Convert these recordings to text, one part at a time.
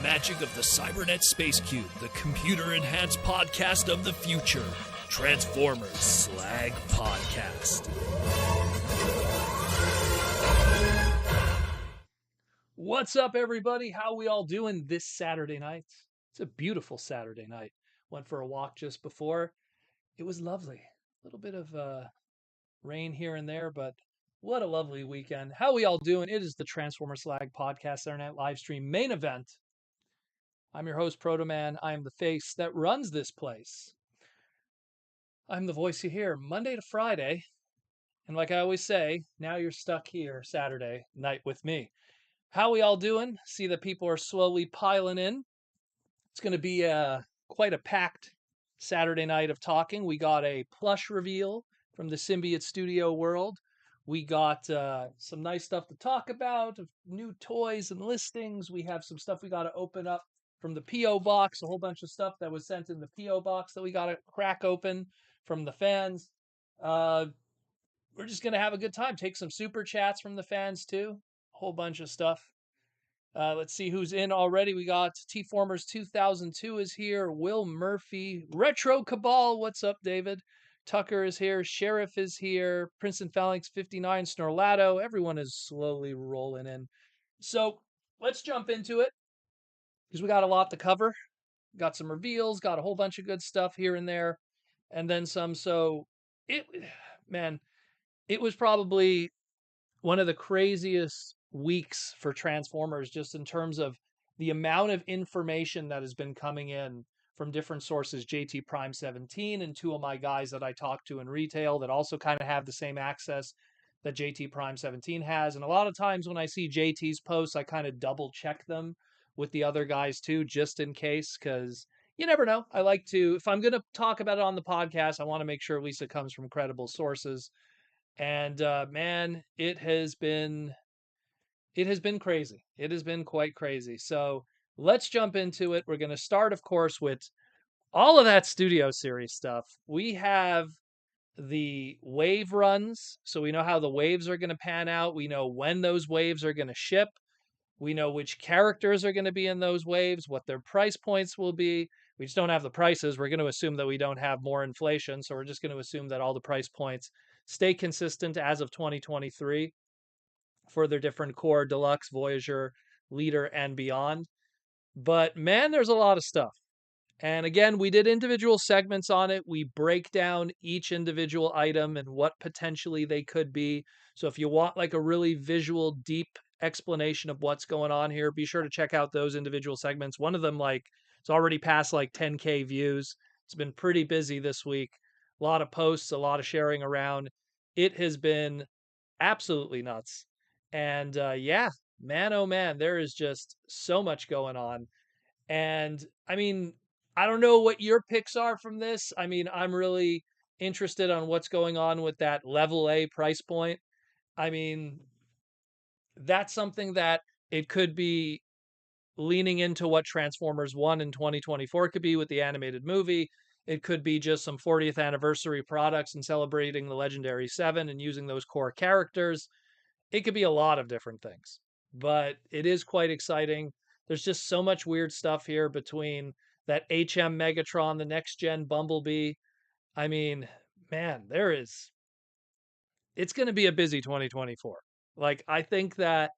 Magic of the Cybernet Space Cube, the computer-enhanced podcast of the future. Transformers Slag Podcast. What's up, everybody? How we all doing this Saturday night? It's a beautiful Saturday night. Went for a walk just before. It was lovely. A little bit of rain here and there, but what a lovely weekend. How we all doing? It is the Transformers Slag Podcast Saturday Night live stream main event. I'm your host, Protoman. I am the face that runs this place. I'm the voice you hear Monday to Friday. And like I always say, now you're stuck here Saturday night with me. How we all doing? See that people are slowly piling in. It's going to be quite a packed Saturday night of talking. We got a plush reveal from the Symbiote Studio world. We got some nice stuff to talk about, new toys and listings. We have some stuff we got to open up from the PO Box, a whole bunch of stuff that was sent in the PO Box that we got to crack open from the fans. We're just going to have a good time. Take some super chats from the fans, too. A whole bunch of stuff. Let's see who's in already. We got T-Formers 2002 is here. Will Murphy. Retro Cabal. What's up, David? Tucker is here. Sheriff is here. Princeton Phalanx 59. Snorlato. Everyone is slowly rolling in. So let's jump into it, because we got a lot to cover. Got some reveals, got a whole bunch of good stuff here and there, and then some. So it was probably one of the craziest weeks for Transformers, just in terms of the amount of information that has been coming in from different sources. JT Prime 17 and two of my guys that I talk to in retail that also kind of have the same access that JT Prime 17 has. And a lot of times when I see JT's posts, I kind of double check them with the other guys too, just in case, because you never know. I like to, if I'm going to talk about it on the podcast, I want to make sure at least it comes from credible sources. And man, it has been crazy. It has been quite crazy. So let's jump into it. We're going to start, of course, with all of that Studio Series stuff. We have the wave runs, so we know how the waves are going to pan out. We know when those waves are going to ship. We know which characters are going to be in those waves, what their price points will be. We just don't have the prices. We're going to assume that we don't have more inflation. So we're just going to assume that all the price points stay consistent as of 2023 for their different core, deluxe, Voyager, leader, and beyond. But man, there's a lot of stuff. And again, we did individual segments on it. We break down each individual item and what potentially they could be. So if you want like a really visual, deep explanation of what's going on here, be sure to check out those individual segments. One of them, like, it's already past like 10K views. It's been pretty busy this week. A lot of posts, a lot of sharing around. It has been absolutely nuts. And yeah, man, oh man, there is just so much going on. And I mean, I don't know what your picks are from this. I mean, I'm really interested on what's going on with that level A price point. I mean, that's something that it could be leaning into what Transformers 1 in 2024 could be with the animated movie. It could be just some 40th anniversary products and celebrating the legendary 7 and using those core characters. It could be a lot of different things, but it is quite exciting. There's just so much weird stuff here between that HM Megatron, the next gen Bumblebee. I mean, man, it's going to be a busy 2024. Like, I think that,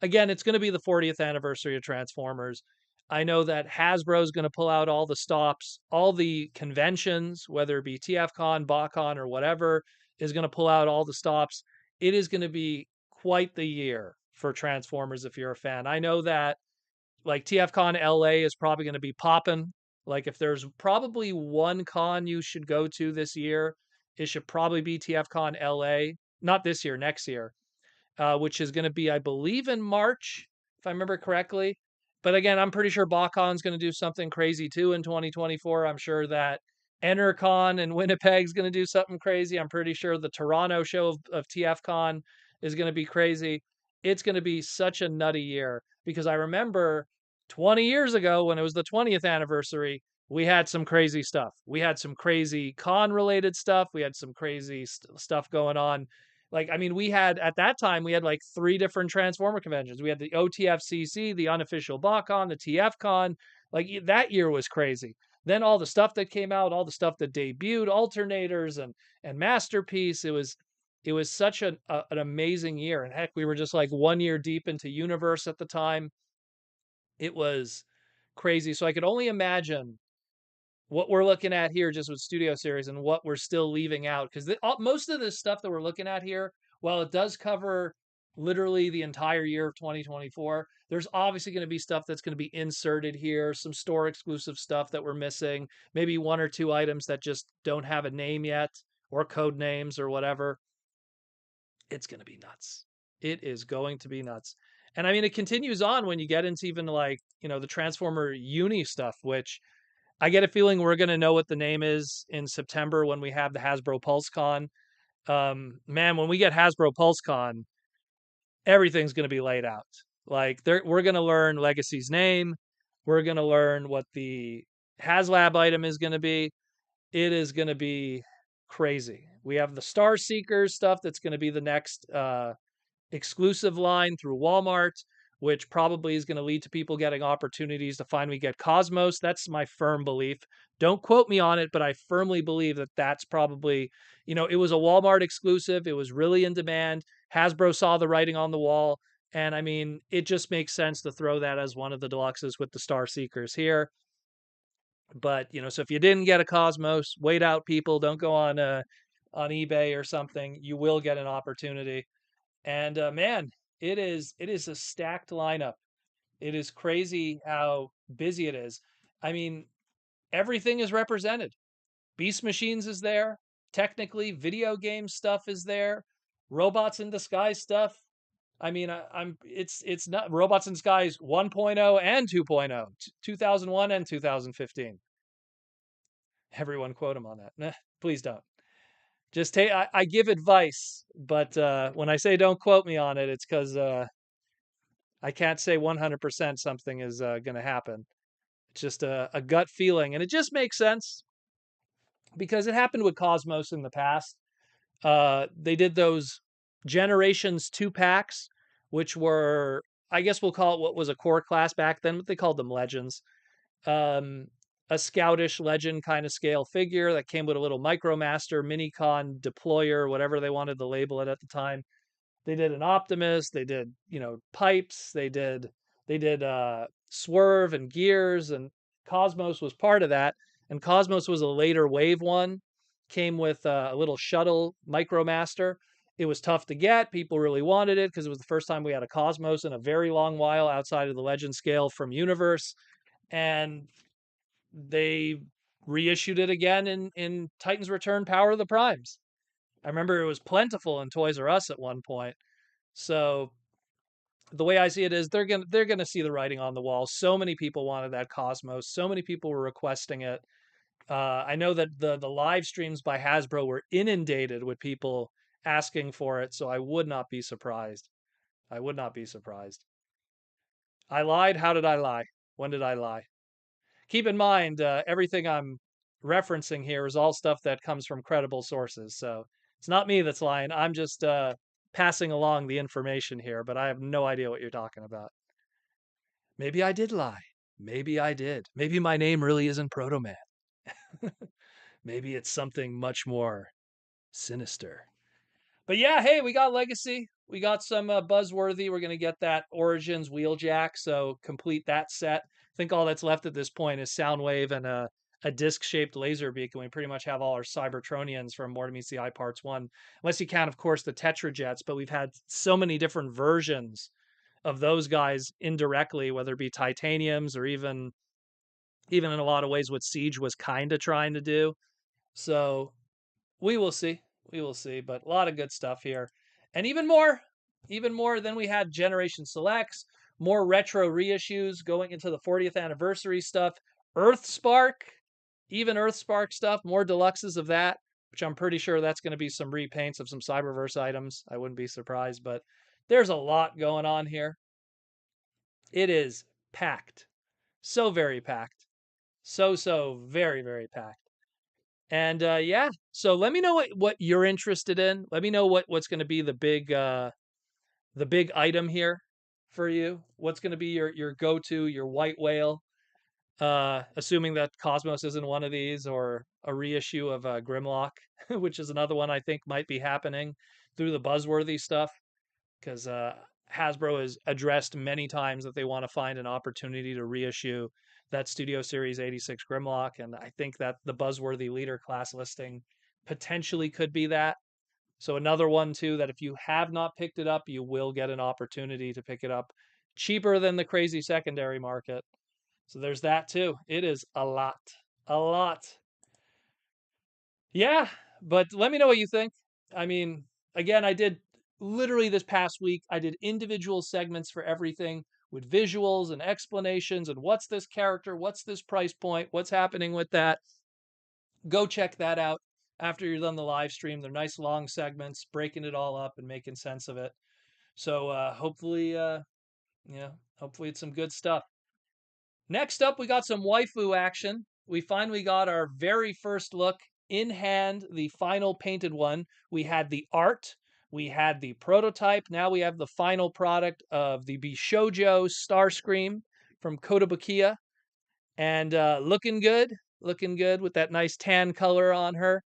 again, it's going to be the 40th anniversary of Transformers. I know that Hasbro is going to pull out all the stops, all the conventions, whether it be TFCon, BotCon, or whatever, is going to pull out all the stops. It is going to be quite the year for Transformers if you're a fan. I know that like TFCon LA is probably going to be popping. Like if there's probably one con you should go to this year, it should probably be TFCon LA. Not this year, next year, which is going to be, I believe, in March, if I remember correctly. But again, I'm pretty sure BotCon's going to do something crazy too in 2024. I'm sure that EnterCon in Winnipeg's going to do something crazy. I'm pretty sure the Toronto show of TFCon is going to be crazy. It's going to be such a nutty year because I remember 20 years ago when it was the 20th anniversary, we had some crazy stuff. We had some crazy con related stuff. We had some crazy stuff going on. Like, I mean, we had at that time, we had like three different Transformer conventions. We had the OTFCC, the unofficial BotCon, the TFCon. Like, that year was crazy. Then all the stuff that came out, all the stuff that debuted, alternators and Masterpiece. It was such an amazing year. And heck, we were just like 1 year deep into Universe at the time. It was crazy. So I could only imagine what we're looking at here just with Studio Series and what we're still leaving out. Because most of this stuff that we're looking at here, while it does cover literally the entire year of 2024, there's obviously going to be stuff that's going to be inserted here, some store exclusive stuff that we're missing, maybe one or two items that just don't have a name yet or code names or whatever. It's going to be nuts. It is going to be nuts. And I mean, it continues on when you get into even like, the Transformer Uni stuff, which I get a feeling we're going to know what the name is in September when we have the Hasbro PulseCon. Man, when we get Hasbro PulseCon, everything's going to be laid out. Like we're going to learn Legacy's name. We're going to learn what the HasLab item is going to be. It is going to be crazy. We have the Star Seekers stuff that's going to be the next exclusive line through Walmart, which probably is going to lead to people getting opportunities to finally get Cosmos. That's my firm belief. Don't quote me on it, but I firmly believe that that's probably, it was a Walmart exclusive. It was really in demand. Hasbro saw the writing on the wall. And I mean, it just makes sense to throw that as one of the deluxes with the Star Seekers here. But, so if you didn't get a Cosmos, wait out, people. Don't go on eBay or something. You will get an opportunity. And man, it is a stacked lineup. It is crazy how busy it is. I mean, everything is represented. Beast Machines is there. Technically, video game stuff is there. Robots in Disguise stuff. I mean, it's not Robots in Disguise 1.0 and 2.0, 2001 and 2015. Everyone quote him on that. Nah, please don't. Just take. I give advice, but when I say don't quote me on it, it's because I can't say 100% something is going to happen. It's just a gut feeling, and it just makes sense because it happened with Cosmos in the past. They did those Generations 2 packs, which were, I guess we'll call it what was a core class back then, but they called them Legends. Um, a scoutish legend kind of scale figure that came with a little Micromaster, Minicon deployer, whatever they wanted to label it at the time. They did an Optimus, they did, pipes, they did Swerve and Gears, and Cosmos was part of that. And Cosmos was a later wave one, came with a little shuttle Micromaster. It was tough to get. People really wanted it because it was the first time we had a Cosmos in a very long while outside of the legend scale from Universe. And they reissued it again in Titan's Return Power of the Primes. I remember it was plentiful in Toys R Us at one point. So the way I see it is they're gonna see the writing on the wall. So many people wanted that Cosmos. So many people were requesting it. I know that the live streams by Hasbro were inundated with people asking for it. So I would not be surprised. I would not be surprised. I lied. How did I lie? When did I lie? Keep in mind, everything I'm referencing here is all stuff that comes from credible sources. So it's not me that's lying. I'm just passing along the information here, but I have no idea what you're talking about. Maybe I did lie. Maybe I did. Maybe my name really isn't Proto Man. Maybe it's something much more sinister. But yeah, hey, we got Legacy. We got some Buzzworthy. We're going to get that Origins Wheeljack. So complete that set. I think all that's left at this point is Soundwave and a disc-shaped laser beacon. We pretty much have all our Cybertronians from Mortem Meets the Eye Parts 1. Unless you count, of course, the Tetrajets. But we've had so many different versions of those guys indirectly, whether it be Titaniums or even in a lot of ways what Siege was kind of trying to do. So we will see. We will see. But a lot of good stuff here. And even more than we had Generation Selects, more retro reissues going into the 40th anniversary stuff. Earthspark, even Earthspark stuff, more deluxes of that, which I'm pretty sure that's going to be some repaints of some Cyberverse items. I wouldn't be surprised, but there's a lot going on here. It is packed. So very packed. So very, very packed. And yeah, so let me know what you're interested in. Let me know what's going to be the big item here for you. What's going to be your go-to, your white whale? Assuming that Cosmos isn't one of these, or a reissue of Grimlock, which is another one I think might be happening through the Buzzworthy stuff, because Hasbro has addressed many times that they want to find an opportunity to reissue that Studio Series 86 Grimlock, and I think that the Buzzworthy Leader class listing potentially could be that. So another one too that if you have not picked it up, you will get an opportunity to pick it up cheaper than the crazy secondary market. So there's that too. It is a lot. A lot. Yeah, but let me know what you think. I mean, again, I did literally this past week, I did individual segments for everything with visuals and explanations and what's this character, what's this price point, what's happening with that. Go check that out after you're done the live stream. They're nice long segments, breaking it all up and making sense of it. So hopefully it's some good stuff. Next up, we got some waifu action. We finally got our very first look in hand, the final painted one. We had the art, we had the prototype. Now we have the final product of the Bishojo Starscream from Kotobukiya. And looking good with that nice tan color on her.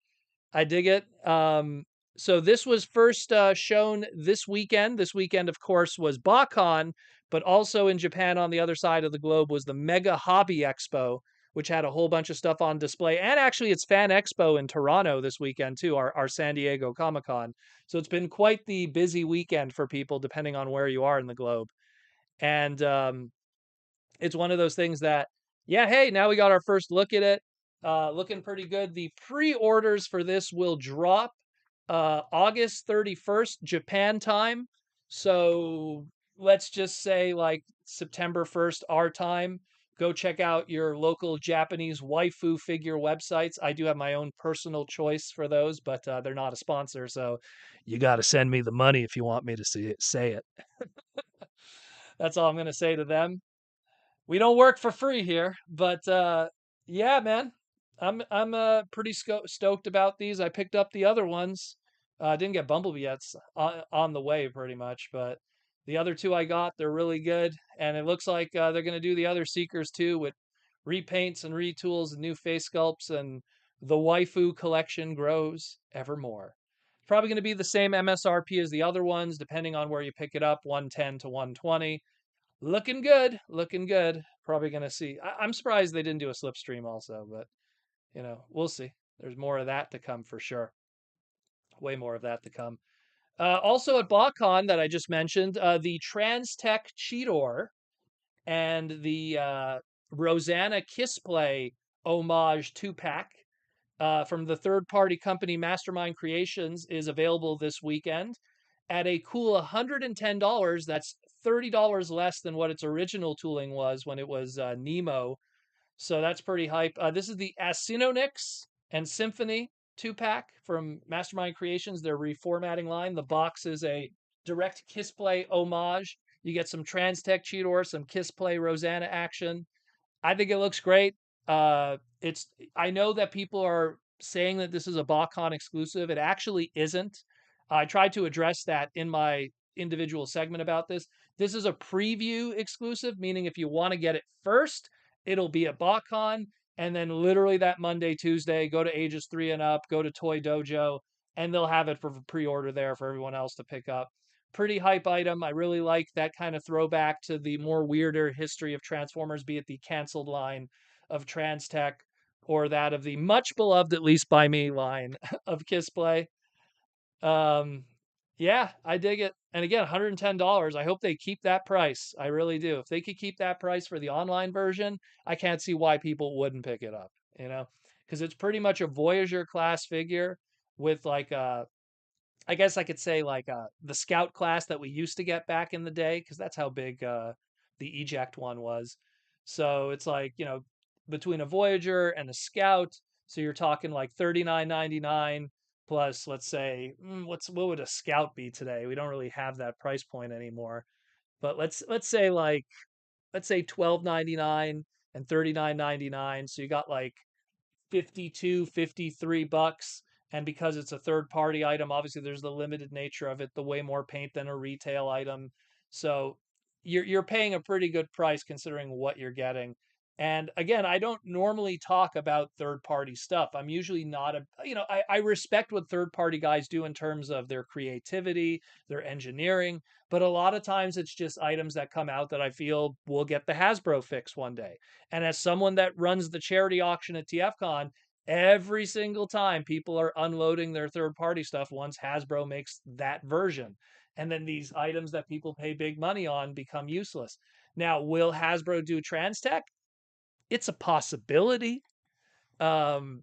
I dig it. So this was first shown this weekend. This weekend, of course, was BotCon, but also in Japan on the other side of the globe was the Mega Hobby Expo, which had a whole bunch of stuff on display. And actually, it's Fan Expo in Toronto this weekend, too, our San Diego Comic Con. So it's been quite the busy weekend for people, depending on where you are in the globe. And it's one of those things that, yeah, hey, now we got our first look at it. Looking pretty good. The pre-orders for this will drop August 31st, Japan time. So let's just say like September 1st, our time. Go check out your local Japanese waifu figure websites. I do have my own personal choice for those, but they're not a sponsor. So you got to send me the money if you want me to say it. That's all I'm going to say to them. We don't work for free here, but yeah, man, I'm pretty stoked about these. I picked up the other ones. Didn't get Bumblebee yet. It's on the way, pretty much. But the other two I got, they're really good, and it looks like they're gonna do the other Seekers too with repaints and retools and new face sculpts, and the waifu collection grows evermore. It's probably gonna be the same MSRP as the other ones, depending on where you pick it up, 110 to 120. Looking good, looking good. Probably gonna see. I'm surprised they didn't do a slipstream also, but we'll see. There's more of that to come for sure. Way more of that to come. Also at BotCon that I just mentioned, the Transtech Cheetor and the Rosanna Kissplay homage 2-pack from the third-party company Mastermind Creations is available this weekend at a cool $110. That's $30 less than what its original tooling was when it was Nemo. So that's pretty hype. This is the Asinonix and Symphony 2-pack from Mastermind Creations, their reformatting line. The box is a direct Kissplay homage. You get some Transtech Cheetor, some Kiss Play Rosanna action. I think it looks great. It's I know that people are saying that this is a BotCon exclusive. It actually isn't. I tried to address that in my individual segment about this. This is a preview exclusive, meaning if you want to get it first, it'll be at BotCon, and then literally that Monday, Tuesday, go to ages 3 and up, go to Toy Dojo, and they'll have it for pre-order there for everyone else to pick up. Pretty hype item. I really like that kind of throwback to the more weirder history of Transformers, be it the canceled line of Transtech or that of the much beloved, at least by me, line of Kissplay. Um, yeah, I dig it. And again, $110. I hope they keep that price. I really do. If they could keep that price for the online version, I can't see why people wouldn't pick it up, because it's pretty much a Voyager class figure with like I guess I could say like the Scout class that we used to get back in the day, because that's how big the Eject one was. So it's like, between a Voyager and a Scout, so you're talking like $39.99 plus, let's say, what would a Scout be today? We don't really have that price point anymore. But let's say $12.99 and $39.99. So you got like 52, 53 bucks. And because it's a third party item, obviously there's the limited nature of it, the way more paint than a retail item. So you're paying a pretty good price considering what you're getting. And again, I don't normally talk about third party stuff. I'm usually not I respect what third party guys do in terms of their creativity, their engineering, but a lot of times it's just items that come out that I feel will get the Hasbro fix one day. And as someone that runs the charity auction at TFCon, every single time people are unloading their third party stuff once Hasbro makes that version. And then these items that people pay big money on become useless. Now, will Hasbro do Transtech? It's a possibility. Um,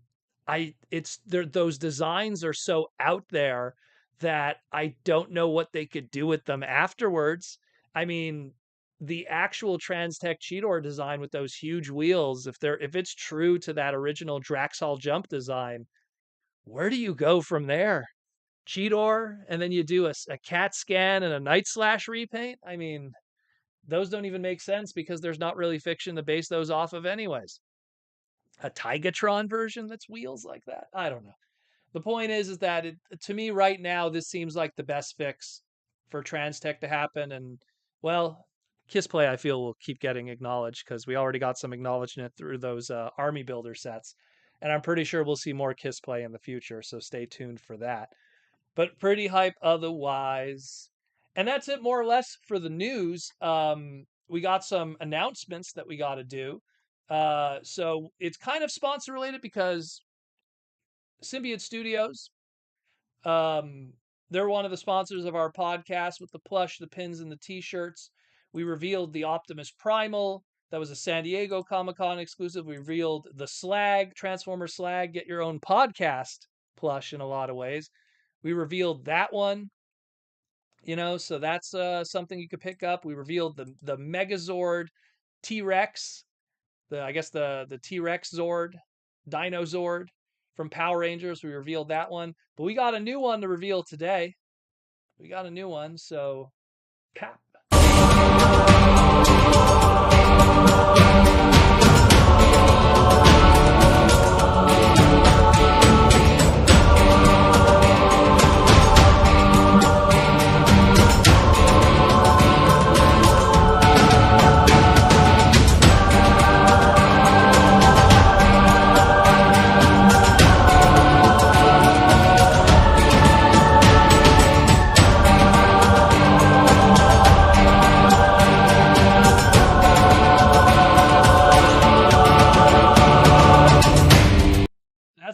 it's there. Those designs are so out there that I don't know what they could do with them afterwards. I mean, the actual Transtech Cheetor design with those huge wheels, if it's true to that original Draxall jump design, where do you go from there? Cheetor, and then you do a CAT scan and a Night Slash repaint. I mean, those don't even make sense because there's not really fiction to base those off of, anyways. A Tigatron version that's wheels like that. I don't know. The point is that to me right now, this seems like the best fix for Transtech to happen. And well, Kissplay, I feel, will keep getting acknowledged because we already got some acknowledgement through those Army Builder sets. And I'm pretty sure we'll see more Kissplay in the future. So stay tuned for that. But pretty hype otherwise. And that's it more or less for the news. We got some announcements that we got to do. So it's kind of sponsor related because Symbiote Studios, um, they're one of the sponsors of our podcast with the plush, the pins, and the t-shirts. We revealed the Optimus Primal. That was a San Diego Comic-Con exclusive. We revealed the Slag, Transformer Slag, get your own podcast plush in a lot of ways. We revealed that one, so that's something you could pick up. We revealed the Megazord T-Rex, I guess the T-Rex Zord, Dino Zord from Power Rangers. We revealed that one, but we got a new one to reveal today. We got a new one, so cap.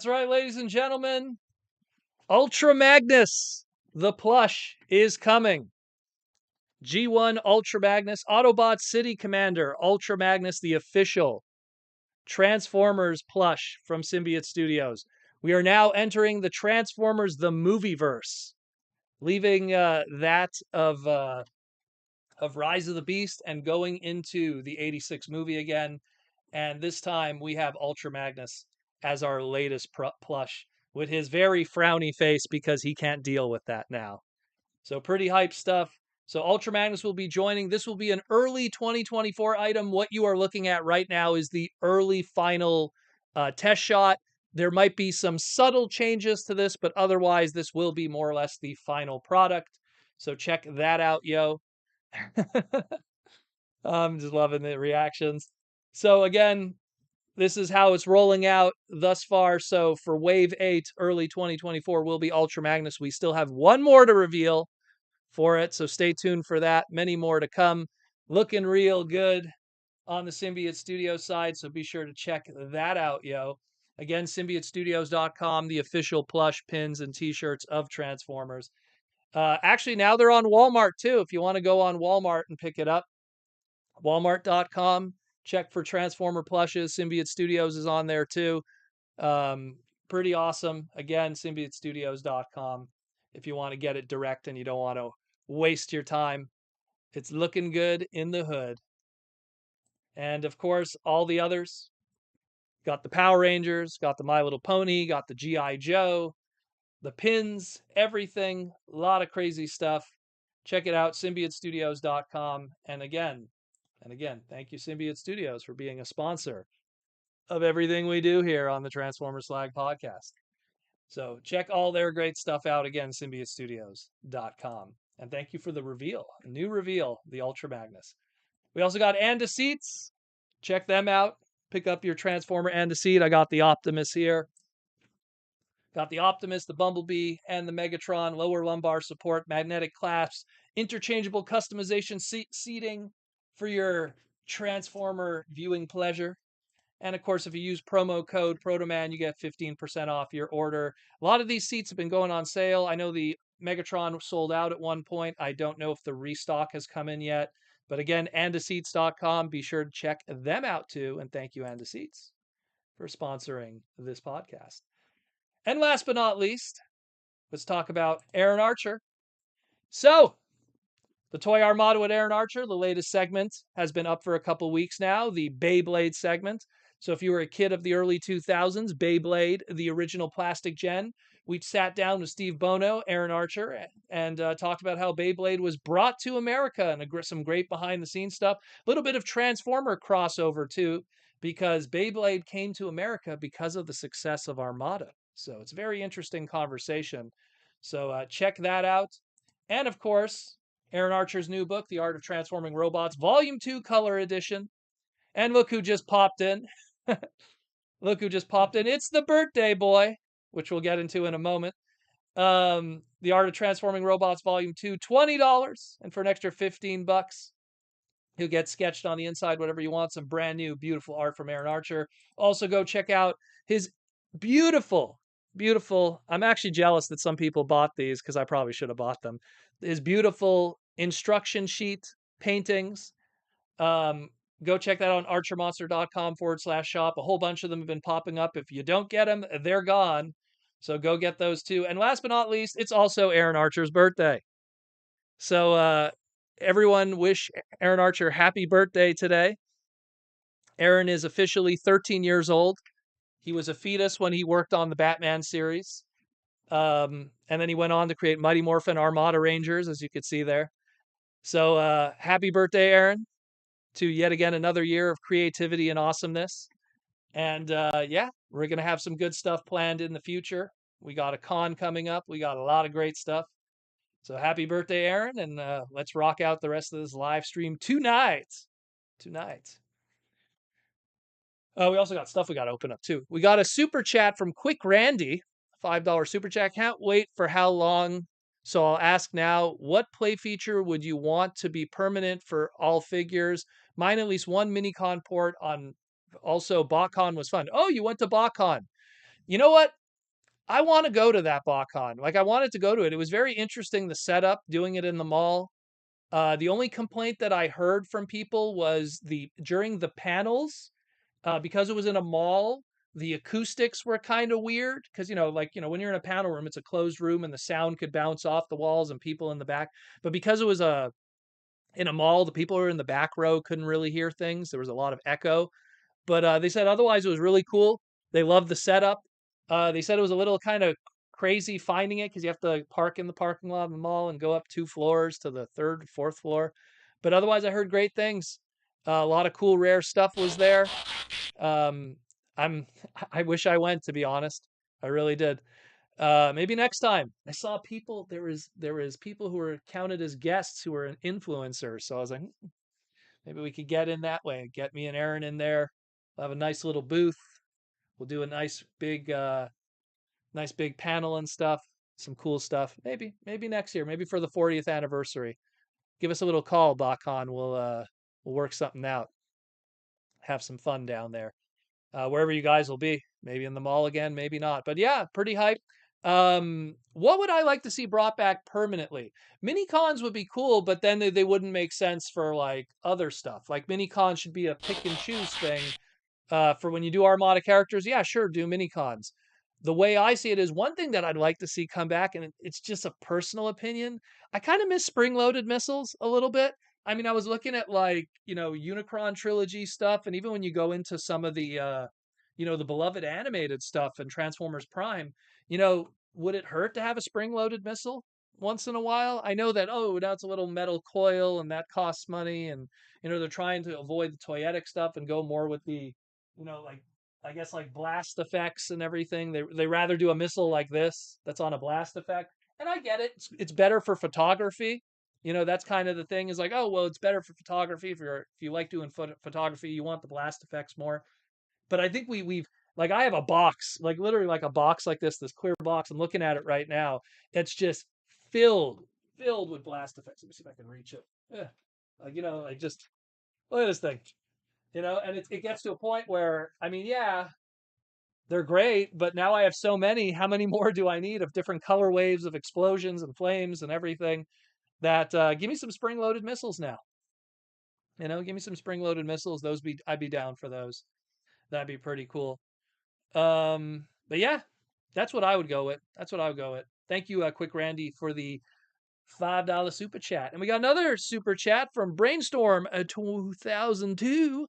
That's right, ladies and gentlemen. Ultra Magnus, the plush, is coming. G1 Ultra Magnus, Autobot City Commander, Ultra Magnus, the official Transformers plush from Symbiote Studios. We are now entering the Transformers the Movieverse, leaving that of Rise of the Beast and going into the 86 movie again. And this time we have Ultra Magnus as our latest plush with his very frowny face because he can't deal with that now. So pretty hype stuff. So Ultra Magnus will be joining. This will be an early 2024 item. What you are looking at right now is the early final test shot. There might be some subtle changes to this, but otherwise, this will be more or less the final product. So check that out, yo. I'm just loving the reactions. So again, this is how it's rolling out thus far. So for Wave 8, early 2024 will be Ultra Magnus. We still have one more to reveal for it, so stay tuned for that. Many more to come. Looking real good on the Symbiote Studios side, so be sure to check that out, yo. Again, symbiotestudios.com, the official plush pins and t-shirts of Transformers. Actually, now they're on Walmart too. If you want to go on Walmart and pick it up, walmart.com. Check for Transformer plushes. Symbiote Studios is on there too. Um, Pretty awesome. Again, symbiotestudios.com if you want to get it direct and you don't want to waste your time. It's looking good in the hood. And of course, all the others. Got the Power Rangers, got the My Little Pony, got the G.I. Joe, the pins, everything. A lot of crazy stuff. Check it out, symbiotestudios.com. And again, thank you, Symbiote Studios, for being a sponsor of everything we do here on the Transformer Slag podcast. So check all their great stuff out again, symbiotestudios.com. And thank you for the reveal, a new reveal, the Ultra Magnus. We also got Seats. Check them out. Pick up your Transformer Seat. I got the Optimus here. Got the Optimus, the Bumblebee, and the Megatron. Lower lumbar support, magnetic clasps, interchangeable customization seating for your Transformer viewing pleasure. And of course, if you use promo code Protoman, you get 15% off your order. A lot of these seats have been going on sale. I know the Megatron sold out at one point. I don't know if the restock has come in yet. But again, andaseats.com. Be sure to check them out too. And thank you, Andaseats, for sponsoring this podcast. And last but not least, let's talk about Aaron Archer. So, the Toy Armada at Aaron Archer, the latest segment, has been up for a couple weeks now, the Beyblade segment. So if you were a kid of the early 2000s, Beyblade, the original plastic gen, we sat down with Steve Bono, Aaron Archer, and talked about how Beyblade was brought to America and some great behind-the-scenes stuff. A little bit of Transformer crossover, too, because Beyblade came to America because of the success of Armada. So it's a very interesting conversation. So check that out. And of course, Aaron Archer's new book, The Art of Transforming Robots, Volume 2 Color Edition. And look who just popped in. Look who just popped in. It's the birthday boy, which we'll get into in a moment. The Art of Transforming Robots, Volume 2, $20. And for an extra $15, you'll get sketched on the inside, whatever you want. Some brand new, beautiful art from Aaron Archer. Also, go check out his beautiful, I'm actually jealous that some people bought these because I probably should have bought them. His beautiful instruction sheet paintings. Go check that out on archermonster.com/shop. A whole bunch of them have been popping up. If you don't get them, they're gone. So go get those too. And last but not least, it's also Aaron Archer's birthday. So everyone wish Aaron Archer happy birthday today. Aaron is officially 13 years old. He was a fetus when he worked on the Batman series. And then he went on to create Mighty Morphin Armada Rangers, as you could see there. So happy birthday, Aaron, to yet again another year of creativity and awesomeness. And yeah, we're going to have some good stuff planned in the future. We got a con coming up. We got a lot of great stuff. So happy birthday, Aaron, and let's rock out the rest of this live stream tonight. We also got stuff we got to open up too. We got a super chat from Quick Randy, $5 super chat. Can't wait for how long. So I'll ask now, what play feature would you want to be permanent for all figures? Mine at least one Minicon port on. Also, BotCon was fun. Oh, you went to BotCon. You know what? I want to go to that BotCon. Like, I wanted to go to it. It was very interesting, the setup, doing it in the mall. The only complaint that I heard from people was during the panels, because it was in a mall, the acoustics were kind of weird. Because, when you're in a panel room, it's a closed room and the sound could bounce off the walls and people in the back. But because it was in a mall, the people who were in the back row couldn't really hear things. There was a lot of echo. But they said otherwise it was really cool. They loved the setup. They said it was a little kind of crazy finding it because you have to park in the parking lot of the mall and go up 2 floors to the third, fourth floor. But otherwise, I heard great things. A lot of cool, rare stuff was there. Um, I'm I wish I went, to be honest. I really did. Maybe next time. I saw people. There was people who were counted as guests who were an influencer. So I was like, maybe we could get in that way. Get me and Aaron in there. We'll have a nice little booth. We'll do a nice big panel and stuff. Some cool stuff. Maybe next year. Maybe for the 40th anniversary. Give us a little call, Bakan. We'll work something out. Have some fun down there. Wherever you guys will be. Maybe in the mall again, maybe not. But yeah, pretty hype. What would I like to see brought back permanently? Mini cons would be cool, but then they wouldn't make sense for like other stuff. Like mini cons should be a pick and choose thing for when you do Armada characters. Yeah, sure, do mini cons. The way I see it is one thing that I'd like to see come back, and it's just a personal opinion. I kind of miss spring loaded missiles a little bit. I mean, I was looking at like, Unicron trilogy stuff, and even when you go into some of the beloved animated stuff and Transformers Prime, would it hurt to have a spring loaded missile once in a while? I know that, oh, now it's a little metal coil and that costs money, and they're trying to avoid the toyetic stuff and go more with the, like, I guess, like blast effects and everything. They rather do a missile like this that's on a blast effect. And I get it. It's better for photography. That's kind of the thing, is like, oh, well, it's better for photography. If you like doing photography, you want the blast effects more. But I think we've, like, I have a box, like literally like a box like this clear box. I'm looking at it right now. It's just filled with blast effects. Let me see if I can reach it. Yeah. Like just look at this thing. And it gets to a point where, I mean, yeah, they're great, but now I have so many. How many more do I need of different color waves of explosions and flames and everything? That give me some spring loaded missiles now. Give me some spring loaded missiles. I'd be down for those. That'd be pretty cool. But yeah, that's what I would go with. That's what I would go with. Thank you, Quick Randy, for the $5 super chat. And we got another super chat from Brainstorm 2002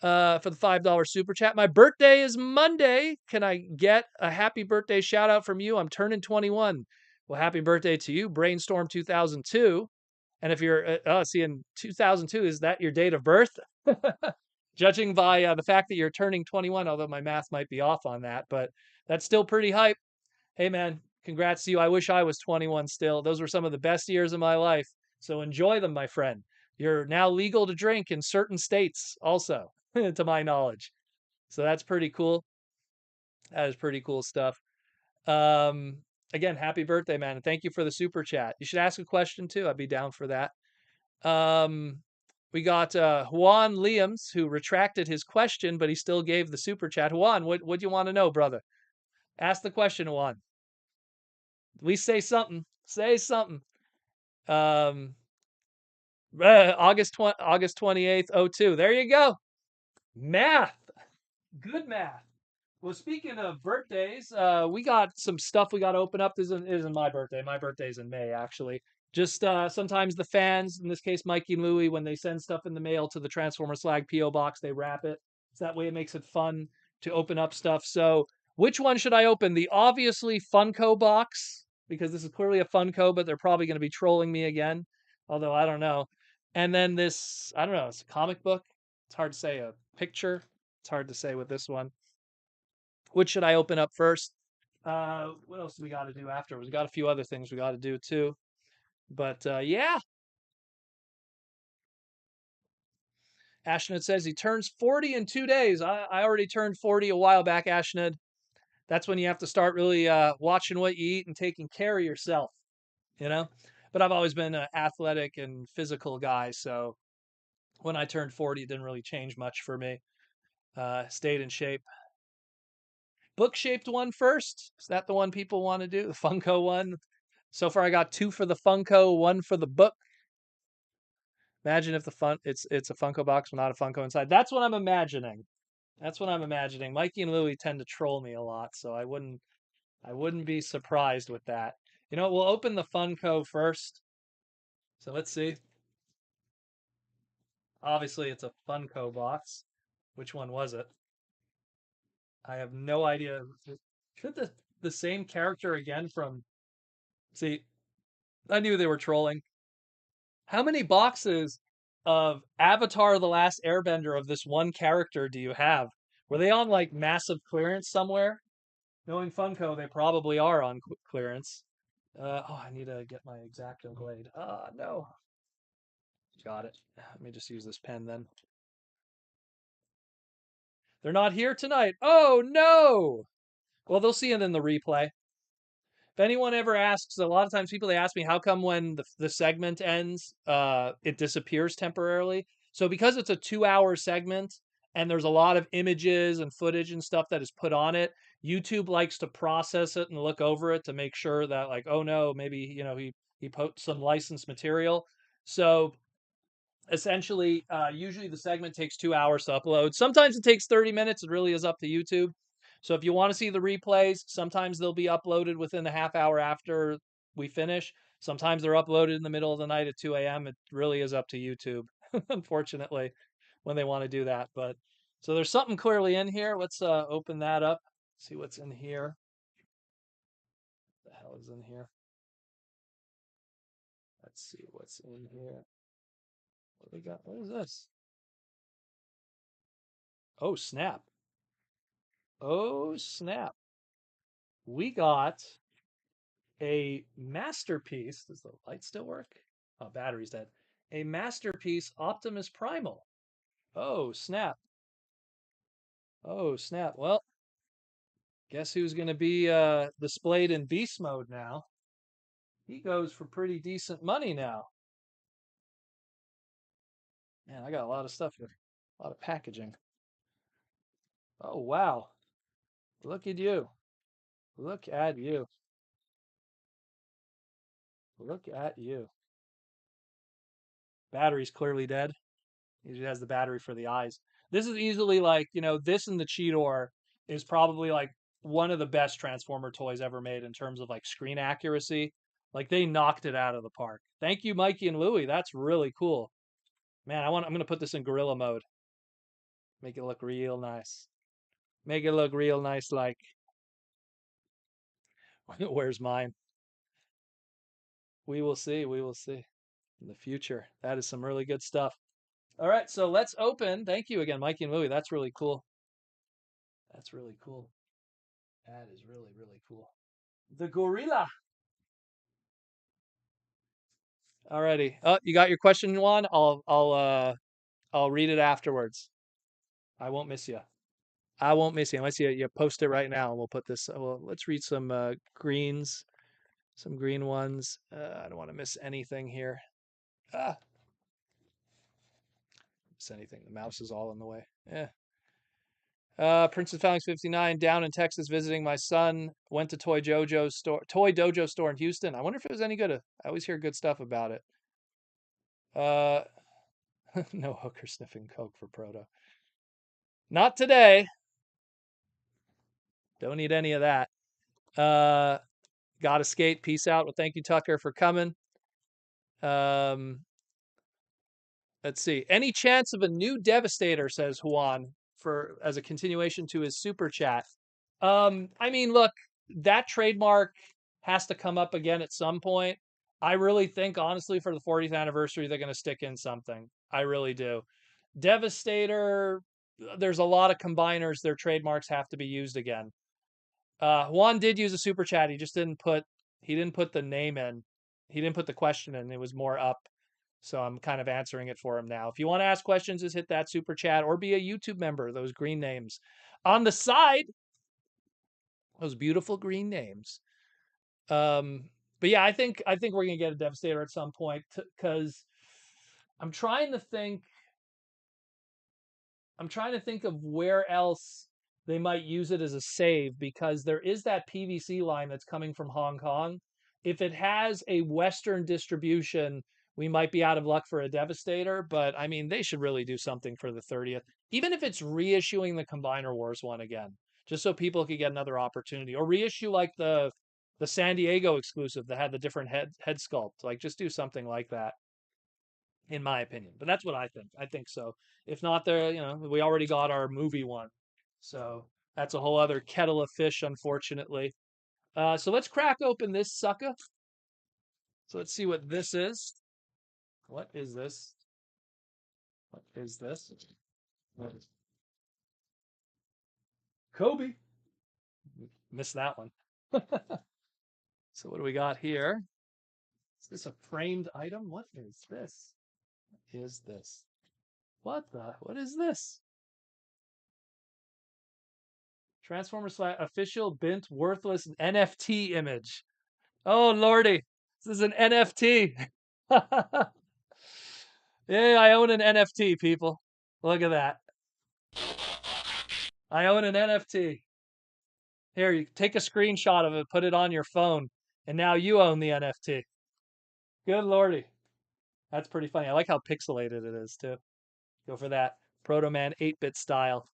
for the $5 super chat. My birthday is Monday. Can I get a happy birthday shout out from you? I'm turning 21. Well, happy birthday to you, Brainstorm 2002. And if you're, in 2002, is that your date of birth? Judging by the fact that you're turning 21, although my math might be off on that, but that's still pretty hype. Hey, man, congrats to you. I wish I was 21 still. Those were some of the best years of my life. So enjoy them, my friend. You're now legal to drink in certain states, also, to my knowledge. So that's pretty cool. That is pretty cool stuff. Um, Again, happy birthday, man. And thank you for the super chat. You should ask a question too. I'd be down for that. Um, we got Juan Liams, who retracted his question, but he still gave the super chat. Juan, what do you want to know, brother? Ask the question, Juan. We say something. Say something. Um, August 28th, 02. There you go. Math. Good math. Well, speaking of birthdays, we got some stuff we got to open up. This isn't my birthday. My birthday's in May, actually. Just sometimes the fans, in this case Mikey and Louie, when they send stuff in the mail to the Transformer Slag PO Box, they wrap it. So that way it makes it fun to open up stuff. So which one should I open? The obviously Funko box, because this is clearly a Funko, but they're probably going to be trolling me again. Although I don't know. And then this, I don't know, it's a comic book. It's hard to say. A picture. It's hard to say with this one. Which should I open up first? What else do we got to do afterwards? We got a few other things we got to do too. But yeah, Ashnod says he turns 40 in 2 days. I already turned 40 a while back, Ashnod. That's when you have to start really watching what you eat and taking care of yourself, you know? But I've always been an athletic and physical guy, so when I turned 40, it didn't really change much for me. Stayed in shape. Book shaped one first. Is that the one people want to do? The Funko one? So far, I got 2 for the Funko, 1 for the book. Imagine if it's a Funko box but not a Funko inside. That's what I'm imagining. That's what I'm imagining. Mikey and Louie tend to troll me a lot, so I wouldn't be surprised with that. We'll open the Funko first. So let's see. Obviously, it's a Funko box. Which one was it? I have no idea. Should the same character again from. See, I knew they were trolling. How many boxes of Avatar: The Last Airbender of this one character do you have? Were they on like massive clearance somewhere? Knowing Funko, they probably are on clearance. I need to get my X-Acto blade. Ah, no. Got it. Let me just use this pen then. They're not here tonight. Oh, no. Well, they'll see it in the replay. If anyone ever asks, a lot of times people they ask me how come when the segment ends, it disappears temporarily. So because it's a 2 hour segment and there's a lot of images and footage and stuff that is put on it, YouTube likes to process it and look over it to make sure that like, oh no, maybe he put some licensed material. So essentially, usually the segment takes 2 hours to upload. Sometimes it takes 30 minutes. It really is up to YouTube. So if you want to see the replays, sometimes they'll be uploaded within a half hour after we finish. Sometimes they're uploaded in the middle of the night at 2 a.m. It really is up to YouTube, unfortunately, when they want to do that. But so there's something clearly in here. Let's open that up. See what's in here. What the hell is in here? Let's see what's in here. What do we got? What is this? Oh, snap. Oh, snap. We got a masterpiece. Does the light still work? Oh, battery's dead. A masterpiece Optimus Primal. Oh, snap. Oh, snap. Well, guess who's going to be displayed in beast mode now? He goes for pretty decent money now. Man, I got a lot of stuff here. A lot of packaging. Oh, wow. Look at you. Look at you. Look at you. Battery's clearly dead. He has the battery for the eyes. This is easily like, this and the Cheetor is probably like one of the best Transformer toys ever made in terms of like screen accuracy. Like they knocked it out of the park. Thank you, Mikey and Louie. That's really cool. Man, I'm gonna put this in gorilla mode. Make it look real nice. Make it look real nice like where's mine? We will see. We will see. In the future. That is some really good stuff. All right, so let's open. Thank you again, Mikey and Louie. That's really cool. That's really cool. That is really, really cool. The gorilla. Alrighty. Oh, you got your question, Juan? I'll read it afterwards. I won't miss you. I won't miss you unless you post it right now, and we'll put this. Well, let's read some greens, some green ones. I don't want to miss anything here. Ah, miss anything. The mouse is all in the way. Yeah. Princess Falings 59 down in Texas visiting my son. Went to Toy Dojo store in Houston. I wonder if it was any good. I always hear good stuff about it. No hooker sniffing coke for Proto. Not today. Don't need any of that. Gotta skate. Peace out. Well, thank you, Tucker, for coming. Um, let's see. Any chance of a new Devastator, says Juan, for as a continuation to his super chat. I mean, look, that trademark has to come up again at some point. I really think, honestly, for the 40th anniversary, they're going to stick in something. I really do. Devastator, there's a lot of combiners. Their trademarks have to be used again. Juan did use a super chat. He didn't put the name in. He didn't put the question in. It was more up. So I'm kind of answering it for him now. If you want to ask questions, just hit that super chat or be a YouTube member. Those green names on the side, those beautiful green names. But yeah, I think we're gonna get a Devastator at some point because I'm trying to think. I'm trying to think of where else they might use it as a save because there is that PVC line that's coming from Hong Kong. If it has a Western distribution, we might be out of luck for a Devastator, but I mean, they should really do something for the 30th, even if it's reissuing the Combiner Wars one again, just so people could get another opportunity, or reissue like the San Diego exclusive that had the different head sculpt. Like, just do something like that in my opinion. But that's what I think. I think so. If not, we already got our movie one, so that's a whole other kettle of fish, unfortunately. So let's crack open this sucker. So let's see what this is. What is this? What is this? What is Kobe? Missed that one. So what do we got here? Is this a framed item? What is this? What is this? What is this? Transformers official bint worthless NFT image. Oh lordy, this is an NFT. Yeah, I own an NFT, people. Look at that. I own an NFT. Here, you take a screenshot of it, put it on your phone, and now you own the NFT. Good lordy. That's pretty funny. I like how pixelated it is, too. Go for that Proto Man 8-bit style.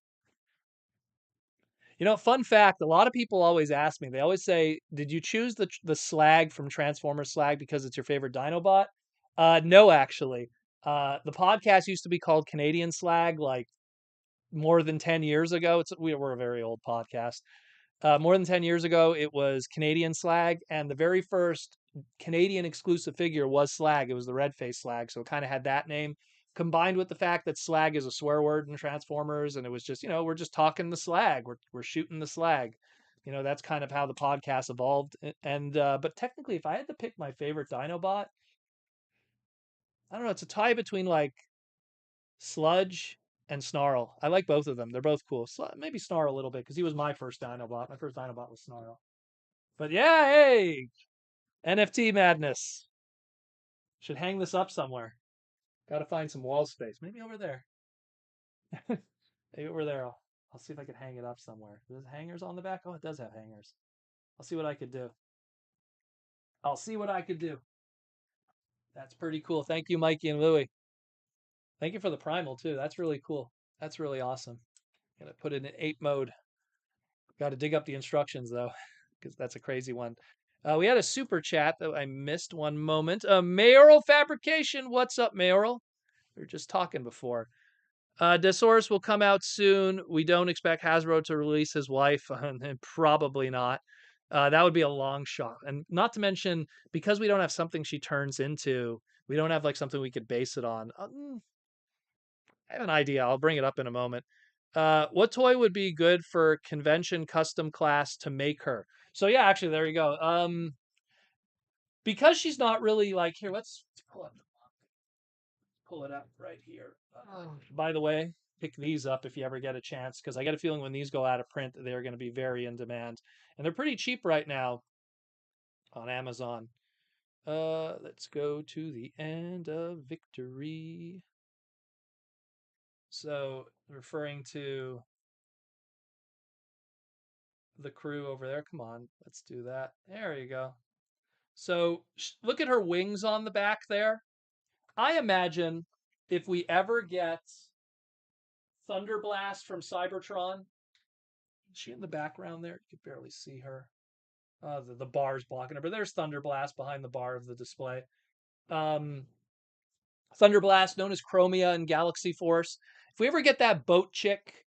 Fun fact, a lot of people always ask me, they always say, did you choose the Slag from Transformers Slag because it's your favorite Dinobot? No, actually. The podcast used to be called Canadian Slag, like more than 10 years ago. We're a very old podcast. More than 10 years ago, it was Canadian Slag, and the very first Canadian exclusive figure was Slag. It was the red face Slag, so it kind of had that name, combined with the fact that Slag is a swear word in Transformers, and it was just, we're just talking the Slag, we're shooting the Slag. That's kind of how the podcast evolved. And but technically, if I had to pick my favorite Dinobot, I don't know, it's a tie between like Sludge and Snarl. I like both of them. They're both cool. Maybe Snarl a little bit because he was my first Dinobot. My first Dinobot was Snarl. But yeah, hey, NFT madness. Should hang this up somewhere. Got to find some wall space. Maybe over there. Maybe over there. I'll see if I can hang it up somewhere. Does it have hangers on the back? Oh, it does have hangers. I'll see what I could do. I'll see what I could do. That's pretty cool. Thank you, Mikey and Louie. Thank you for the primal too. That's really cool. That's really awesome. Gonna put it in 8 mode. Got to dig up the instructions though, because that's a crazy one. We had a super chat that I missed one moment. Mayoral Fabrication. What's up, Mayoral? We were just talking before. Desaurus will come out soon. We don't expect Hasbro to release his wife, and probably not. That would be a long shot. And not to mention, because we don't have something she turns into, we don't have like something we could base it on. I have an idea. I'll bring it up in a moment. What toy would be good for convention custom class to make her? So yeah, actually, there you go. Because she's not really like here. Let's pull it up right here. By the way, pick these up if you ever get a chance, because I get a feeling when these go out of print, they're going to be very in demand, and they're pretty cheap right now on Amazon. Let's go to the end of victory. So referring to the crew over there. Come on, let's do that. There you go. So look at her wings on the back there. I imagine if we ever get Thunderblast from Cybertron, is she in the background there? You can barely see her. The bar's blocking her, but there's Thunderblast behind the bar of the display. Um, Thunderblast, known as Chromia in Galaxy Force. If we ever get that boat chick,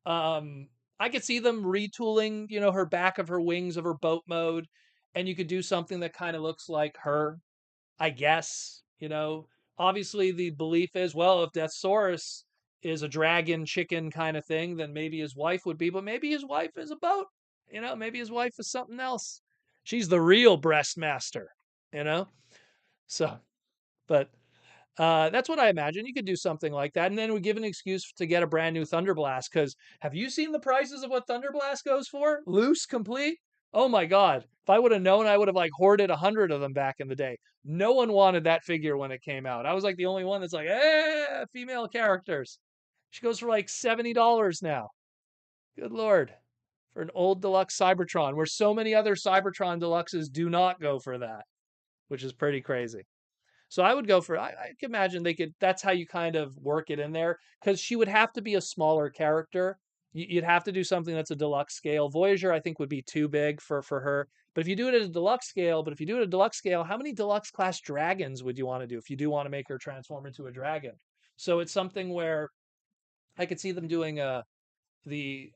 um, I could see them retooling, her back of her wings of her boat mode, and you could do something that kind of looks like her, I guess. Obviously the belief is, well, if Deathsaurus is a dragon chicken kind of thing, then maybe his wife would be, but maybe his wife is a boat. Maybe his wife is something else. She's the real breast master, you know? So, but that's what I imagine. You could do something like that, and then we give an excuse to get a brand new Thunderblast. Because have you seen the prices of what Thunderblast goes for? Loose, complete. Oh my God! If I would have known, I would have like hoarded 100 of them back in the day. No one wanted that figure when it came out. I was like the only one that's like, female characters. She goes for like $70 now. Good lord, for an old deluxe Cybertron, where so many other Cybertron deluxes do not go for that, which is pretty crazy. So I would go for, I can imagine that's how you kind of work it in there, because she would have to be a smaller character. You'd have to do something that's a deluxe scale. Voyager, I think, would be too big for her. But if you do it at a deluxe scale, how many deluxe class dragons would you want to do if you do want to make her transform into a dragon? So it's something where I could see them doing the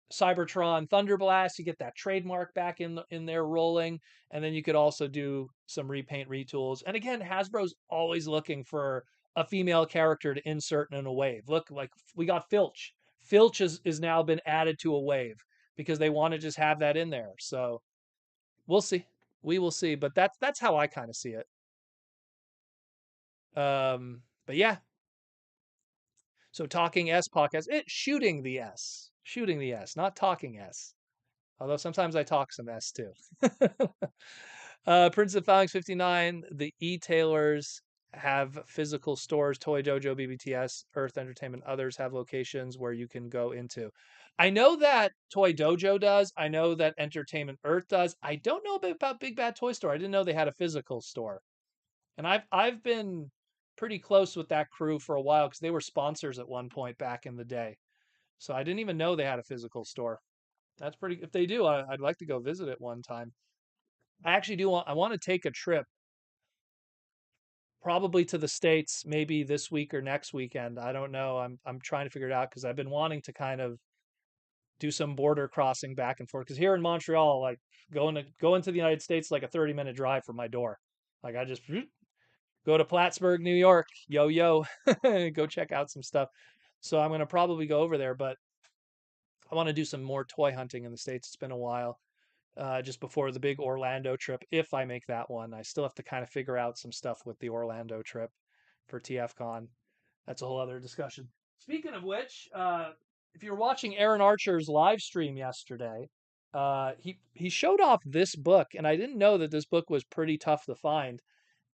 Cybertron Thunderblast, you get that trademark back in there rolling, and then you could also do some repaint retools. And again, Hasbro's always looking for a female character to insert in a wave. Look, like we got Filch. Filch is now been added to a wave because they want to just have that in there. So we'll see. We will see. But that's how I kind of see it. But yeah. So talking S podcast, shooting the S. Shooting the S, not talking S. Although sometimes I talk some S too. Prince of Phalanx 59, the e-tailers have physical stores. Toy Dojo, BBTS, Earth Entertainment, others have locations where you can go into. I know that Toy Dojo does. I know that Entertainment Earth does. I don't know about Big Bad Toy Store. I didn't know they had a physical store. And I've been pretty close with that crew for a while because they were sponsors at one point back in the day. So I didn't even know they had a physical store. That's pretty. If they do, I'd like to go visit it one time. I actually do want. I want to take a trip, probably to the States, maybe this week or next weekend. I don't know. I'm trying to figure it out because I've been wanting to kind of do some border crossing back and forth. Because here in Montreal, like go into the United States like a 30-minute drive from my door. Like I just go to Plattsburgh, New York. Yo yo, go check out some stuff. So I'm gonna probably go over there, but I want to do some more toy hunting in the States. It's been a while. Just before the big Orlando trip, if I make that one. I still have to kind of figure out some stuff with the Orlando trip for TFCon. That's a whole other discussion. Speaking of which, if you're watching Aaron Archer's live stream yesterday, he showed off this book, and I didn't know that this book was pretty tough to find.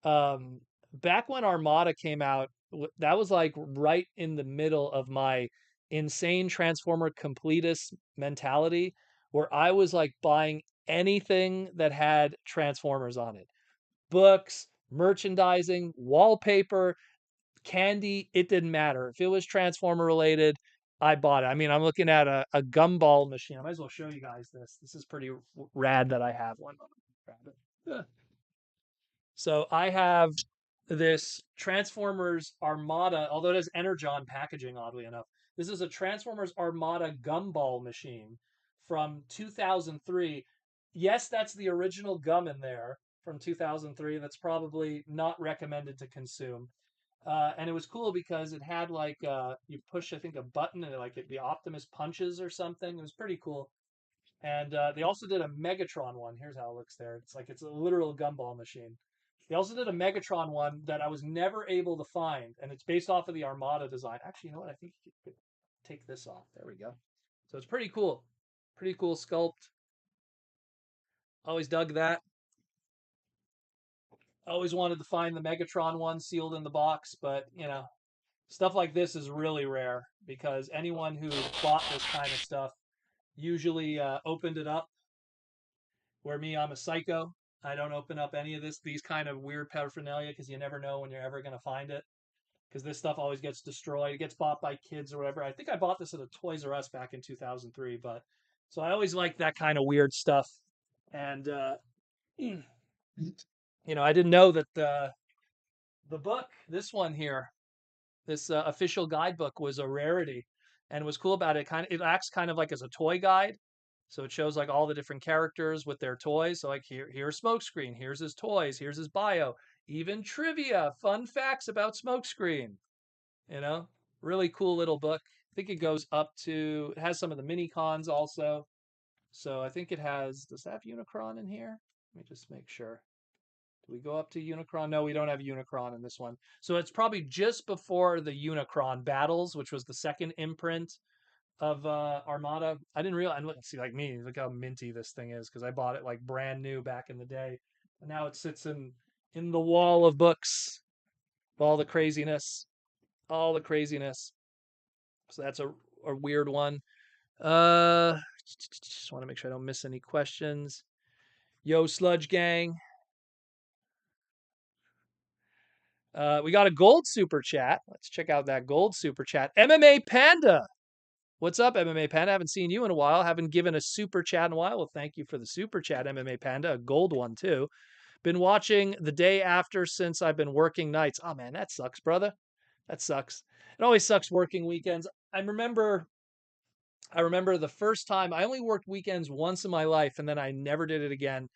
Um, Back when Armada came out, that was like right in the middle of my insane Transformer completist mentality, where I was like buying anything that had Transformers on it. Books, merchandising, wallpaper, candy, it didn't matter. If it was Transformer related, I bought it. I mean, I'm looking at a gumball machine. I might as well show you guys this. This is pretty rad that I have one. Grab it. Yeah. So I have this Transformers Armada, although it has Energon packaging, oddly enough. This is a Transformers Armada gumball machine from 2003. Yes, that's the original gum in there from 2003. That's probably not recommended to consume. And it was cool because it had like you push, I think, a button and the Optimus punches or something. It was pretty cool. And they also did a Megatron one. Here's how it looks there. It's like it's a literal gumball machine. They also did a Megatron one that I was never able to find, and it's based off of the Armada design. Actually, you know what? I think you could take this off. There we go. So it's pretty cool. Pretty cool sculpt. Always dug that. Always wanted to find the Megatron one sealed in the box, but stuff like this is really rare because anyone who bought this kind of stuff usually opened it up. Where me, I'm a psycho. I don't open up any of these kind of weird paraphernalia because you never know when you're ever going to find it. Because this stuff always gets destroyed. It gets bought by kids or whatever. I think I bought this at a Toys R Us back in 2003. But so I always like that kind of weird stuff. And I didn't know that the book, this one here, this official guidebook was a rarity. And what's cool about it, it acts kind of like as a toy guide. So it shows like all the different characters with their toys. So like here's Smokescreen, here's his toys, here's his bio, even trivia, fun facts about Smokescreen. You know, really cool little book. I think it goes up to, it has some of the mini cons also. So I think it has, does that have Unicron in here? Let me just make sure. Do we go up to Unicron? No, we don't have Unicron in this one. So it's probably just before the Unicron battles, which was the second imprint of Armada. I didn't realize. And see, like me, look how minty this thing is because I bought it like brand new back in the day, and now it sits in the wall of books, all the craziness, all the craziness. So that's a weird one. Just want to make sure I don't miss any questions. Yo, Sludge Gang. We got a gold super chat. Let's check out that gold super chat. MMA Panda. What's up, MMA Panda? Haven't seen you in a while. Haven't given a super chat in a while. Well, thank you for the super chat, MMA Panda. A gold one, too. Been watching the day after since I've been working nights. Oh, man, that sucks, brother. That sucks. It always sucks working weekends. I remember I remember the first time I only worked weekends once in my life, and then I never did it again.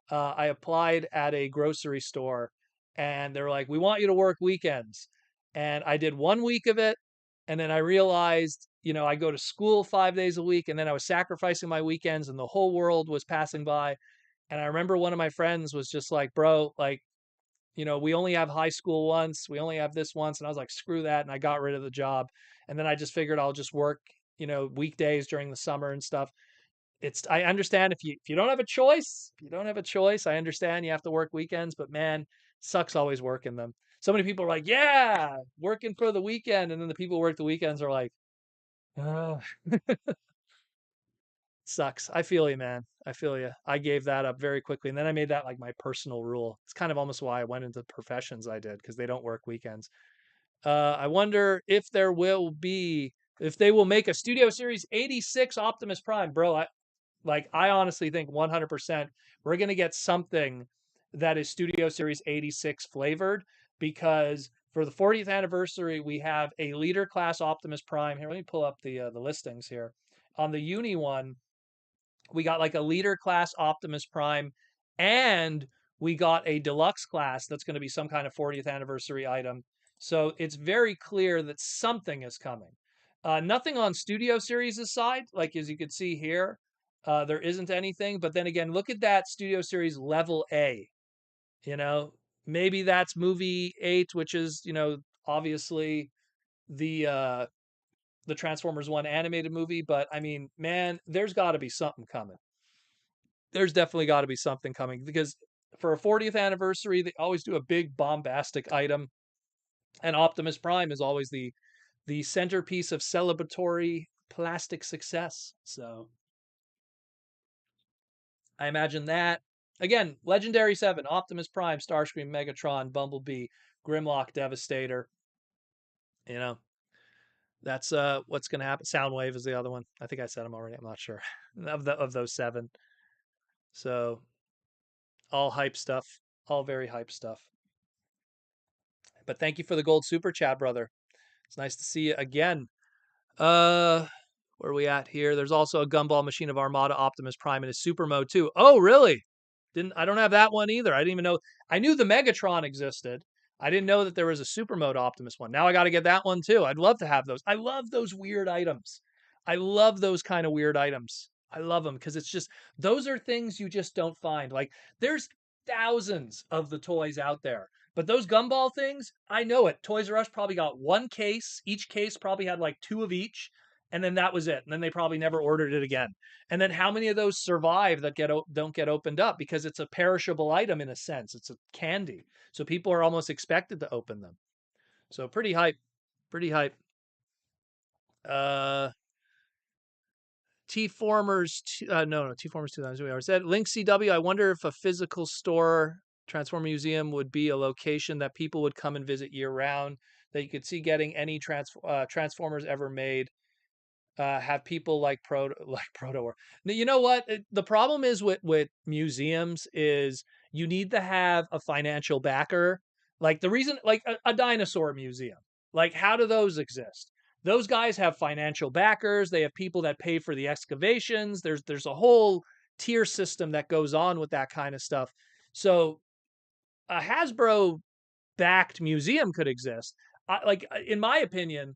I applied at a grocery store, and they're like, "We want you to work weekends." And I did 1 week of it, and then I realized, I go to school 5 days a week, and then I was sacrificing my weekends, and the whole world was passing by. And I remember one of my friends was just like, "Bro, like, we only have high school once, we only have this once." And I was like, "Screw that," and I got rid of the job. And then I just figured I'll just work, weekdays during the summer and stuff. I understand if you don't have a choice, if you don't have a choice, I understand you have to work weekends, but man, sucks always working them. So many people are like, "Yeah, working for the weekend," and then the people who work the weekends are like, "Oh, sucks." I feel you, man. I feel you. I gave that up very quickly, and then I made that like my personal rule. It's kind of almost why I went into the professions I did, because they don't work weekends. I wonder if they will make a Studio Series 86 Optimus Prime, bro. I honestly think 100% we're going to get something that is Studio Series 86 flavored, because for the 40th anniversary we have a leader class Optimus Prime. Here, let me pull up the listings here. On the Uni one, we got like a leader class Optimus Prime, and we got a deluxe class that's going to be some kind of 40th anniversary item. So it's very clear that something is coming. Nothing on Studio Series' side, like as you can see here, there isn't anything. But then again, look at that Studio Series level A. You know, maybe that's movie 8, which is obviously the the Transformers 1 animated movie. But I mean, man, there's got to be something coming. There's definitely got to be something coming, because for a 40th anniversary, they always do a big bombastic item, and Optimus Prime is always the centerpiece of celebratory plastic success. So I imagine that again. Legendary 7, Optimus Prime, Starscream, Megatron, Bumblebee, Grimlock, Devastator. You know, that's what's going to happen. Soundwave is the other one. I think I said them already. I'm not sure of those 7. So all hype stuff, all very hype stuff. But thank you for the gold super chat, brother. It's nice to see you again. Uh, where are we at here? There's also a Gumball Machine of Armada Optimus Prime in his super mode too. Oh, really? I don't have that one either. I didn't even know. I knew the Megatron existed. I didn't know that there was a super mode Optimus one. Now I got to get that one too. I'd love to have those. I love those weird items. I love those kind of weird items. I love them because it's just those are things you just don't find. Like there's thousands of the toys out there. But those gumball things, I know it. Toys R Us probably got one case. Each case probably had like 2 of each, and then that was it. And then they probably never ordered it again. And then how many of those survive that don't get opened up, because it's a perishable item in a sense. It's a candy. So people are almost expected to open them. So pretty hype. Pretty hype. Uh T-Formers, no, T-Formers 2000, we already said. Link CW, I wonder if a physical store, Transformer Museum, would be a location that people would come and visit year round, that you could see getting any Transformers ever made. Have people like Proto War. Now, you know what? The problem is with museums is you need to have a financial backer. Like the reason, like a dinosaur museum, like how do those exist? Those guys have financial backers. They have people that pay for the excavations. There's a whole tier system that goes on with that kind of stuff. So a Hasbro backed museum could exist. In my opinion,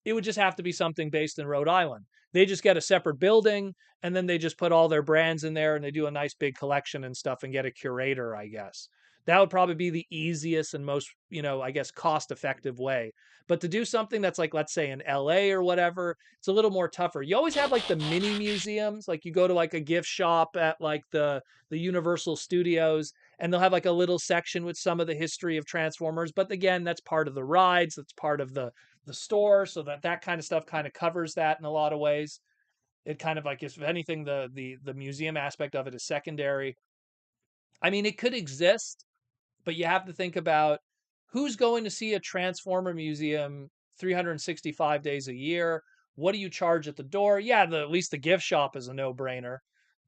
it would just have to be something based in Rhode Island. They just get a separate building, and then they just put all their brands in there, and they do a nice big collection and stuff and get a curator, I guess. That would probably be the easiest and most, I guess, cost effective way. But to do something that's like, let's say in LA or whatever, it's a little more tougher. You always have like the mini museums, like you go to like a gift shop at like the Universal Studios, and they'll have like a little section with some of the history of Transformers. But again, that's part of the rides, that's part of the store, so that kind of stuff kind of covers that in a lot of ways. It kind of like, if anything, the museum aspect of it is secondary. I mean, it could exist, but you have to think about who's going to see a Transformer museum 365 days a year. What do you charge at the door? Yeah, at least the gift shop is a no-brainer.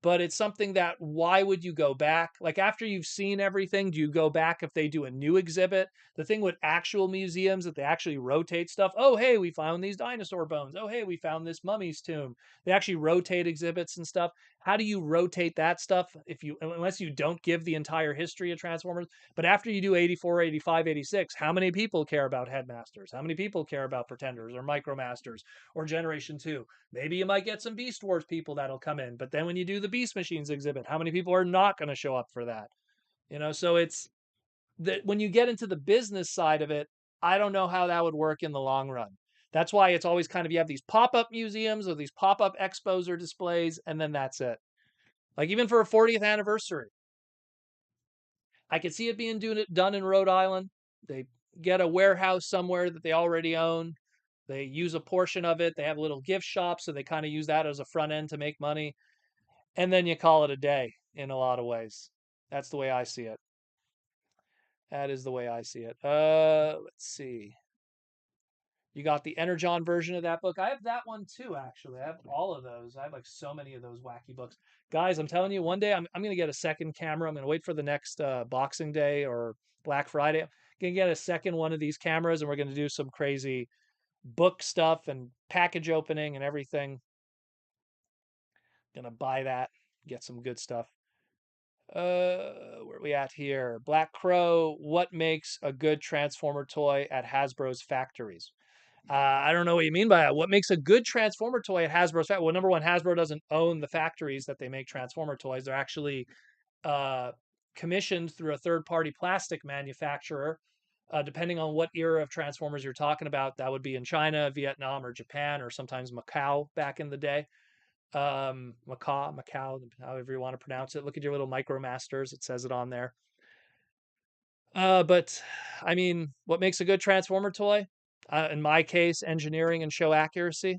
but it's something that, why would you go back? Like, after you've seen everything, do you go back if they do a new exhibit? The thing with actual museums that they actually rotate stuff. Oh, hey, we found these dinosaur bones. Oh, hey, we found this mummy's tomb. They actually rotate exhibits and stuff. How do you rotate that stuff if you, unless you don't give the entire history of Transformers? But after you do 84, 85, 86, how many people care about Headmasters? How many people care about Pretenders or Micromasters or Generation 2? Maybe you might get some Beast Wars people that'll come in. But then when you do the Beast Machines exhibit, how many people are not going to show up for that? So it's that when you get into the business side of it, I don't know how that would work in the long run. That's why it's always kind of, you have these pop-up museums or these pop-up expos or displays, and then that's it. Like, even for a 40th anniversary, I could see it being done in Rhode Island. They get a warehouse somewhere that they already own. They use a portion of it. They have a little gift shop, so they kind of use that as a front end to make money. And then you call it a day in a lot of ways. That's the way I see it. That is the way I see it. Let's see. You got the Energon version of that book. I have that one too, actually. I have all of those. I have like so many of those wacky books. Guys, I'm telling you, one day I'm going to get a second camera. I'm going to wait for the next Boxing Day or Black Friday. I'm going to get a second one of these cameras, and we're going to do some crazy book stuff and package opening and everything. Gonna buy that, get some good stuff. Where are we at here? Black Crow, what makes a good Transformer toy at Hasbro's factories? I don't know what you mean by that. What makes a good Transformer toy at Hasbro's factory? Well, number one, Hasbro doesn't own the factories that they make Transformer toys. They're actually uh, commissioned through a third-party plastic manufacturer. Depending on what era of Transformers you're talking about, that would be in China, Vietnam, or Japan, or sometimes Macau back in the day. Macau, however you want to pronounce it. Look at your little Micromasters. It says it on there. But I mean, what makes a good Transformer toy? In my case, engineering and show accuracy.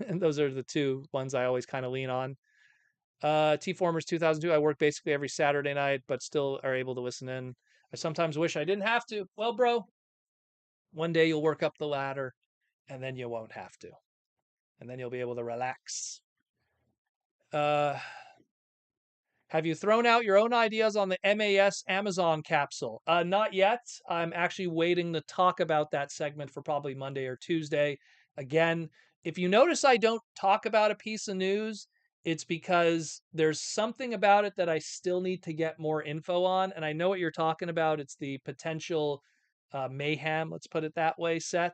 And those are the two ones I always kind of lean on. T-Formers 2002, I work basically every Saturday night, but still are able to listen in. I sometimes wish I didn't have to. Well, bro, one day you'll work up the ladder, and then you won't have to. And then you'll be able to relax. Uh, Have you thrown out your own ideas on the MAS Amazon capsule? Not yet. I'm actually waiting to talk about that segment for probably Monday or Tuesday. Again, if you notice I don't talk about a piece of news, it's because there's something about it that I still need to get more info on. And I know what you're talking about. It's the potential mayhem, let's put it that way, set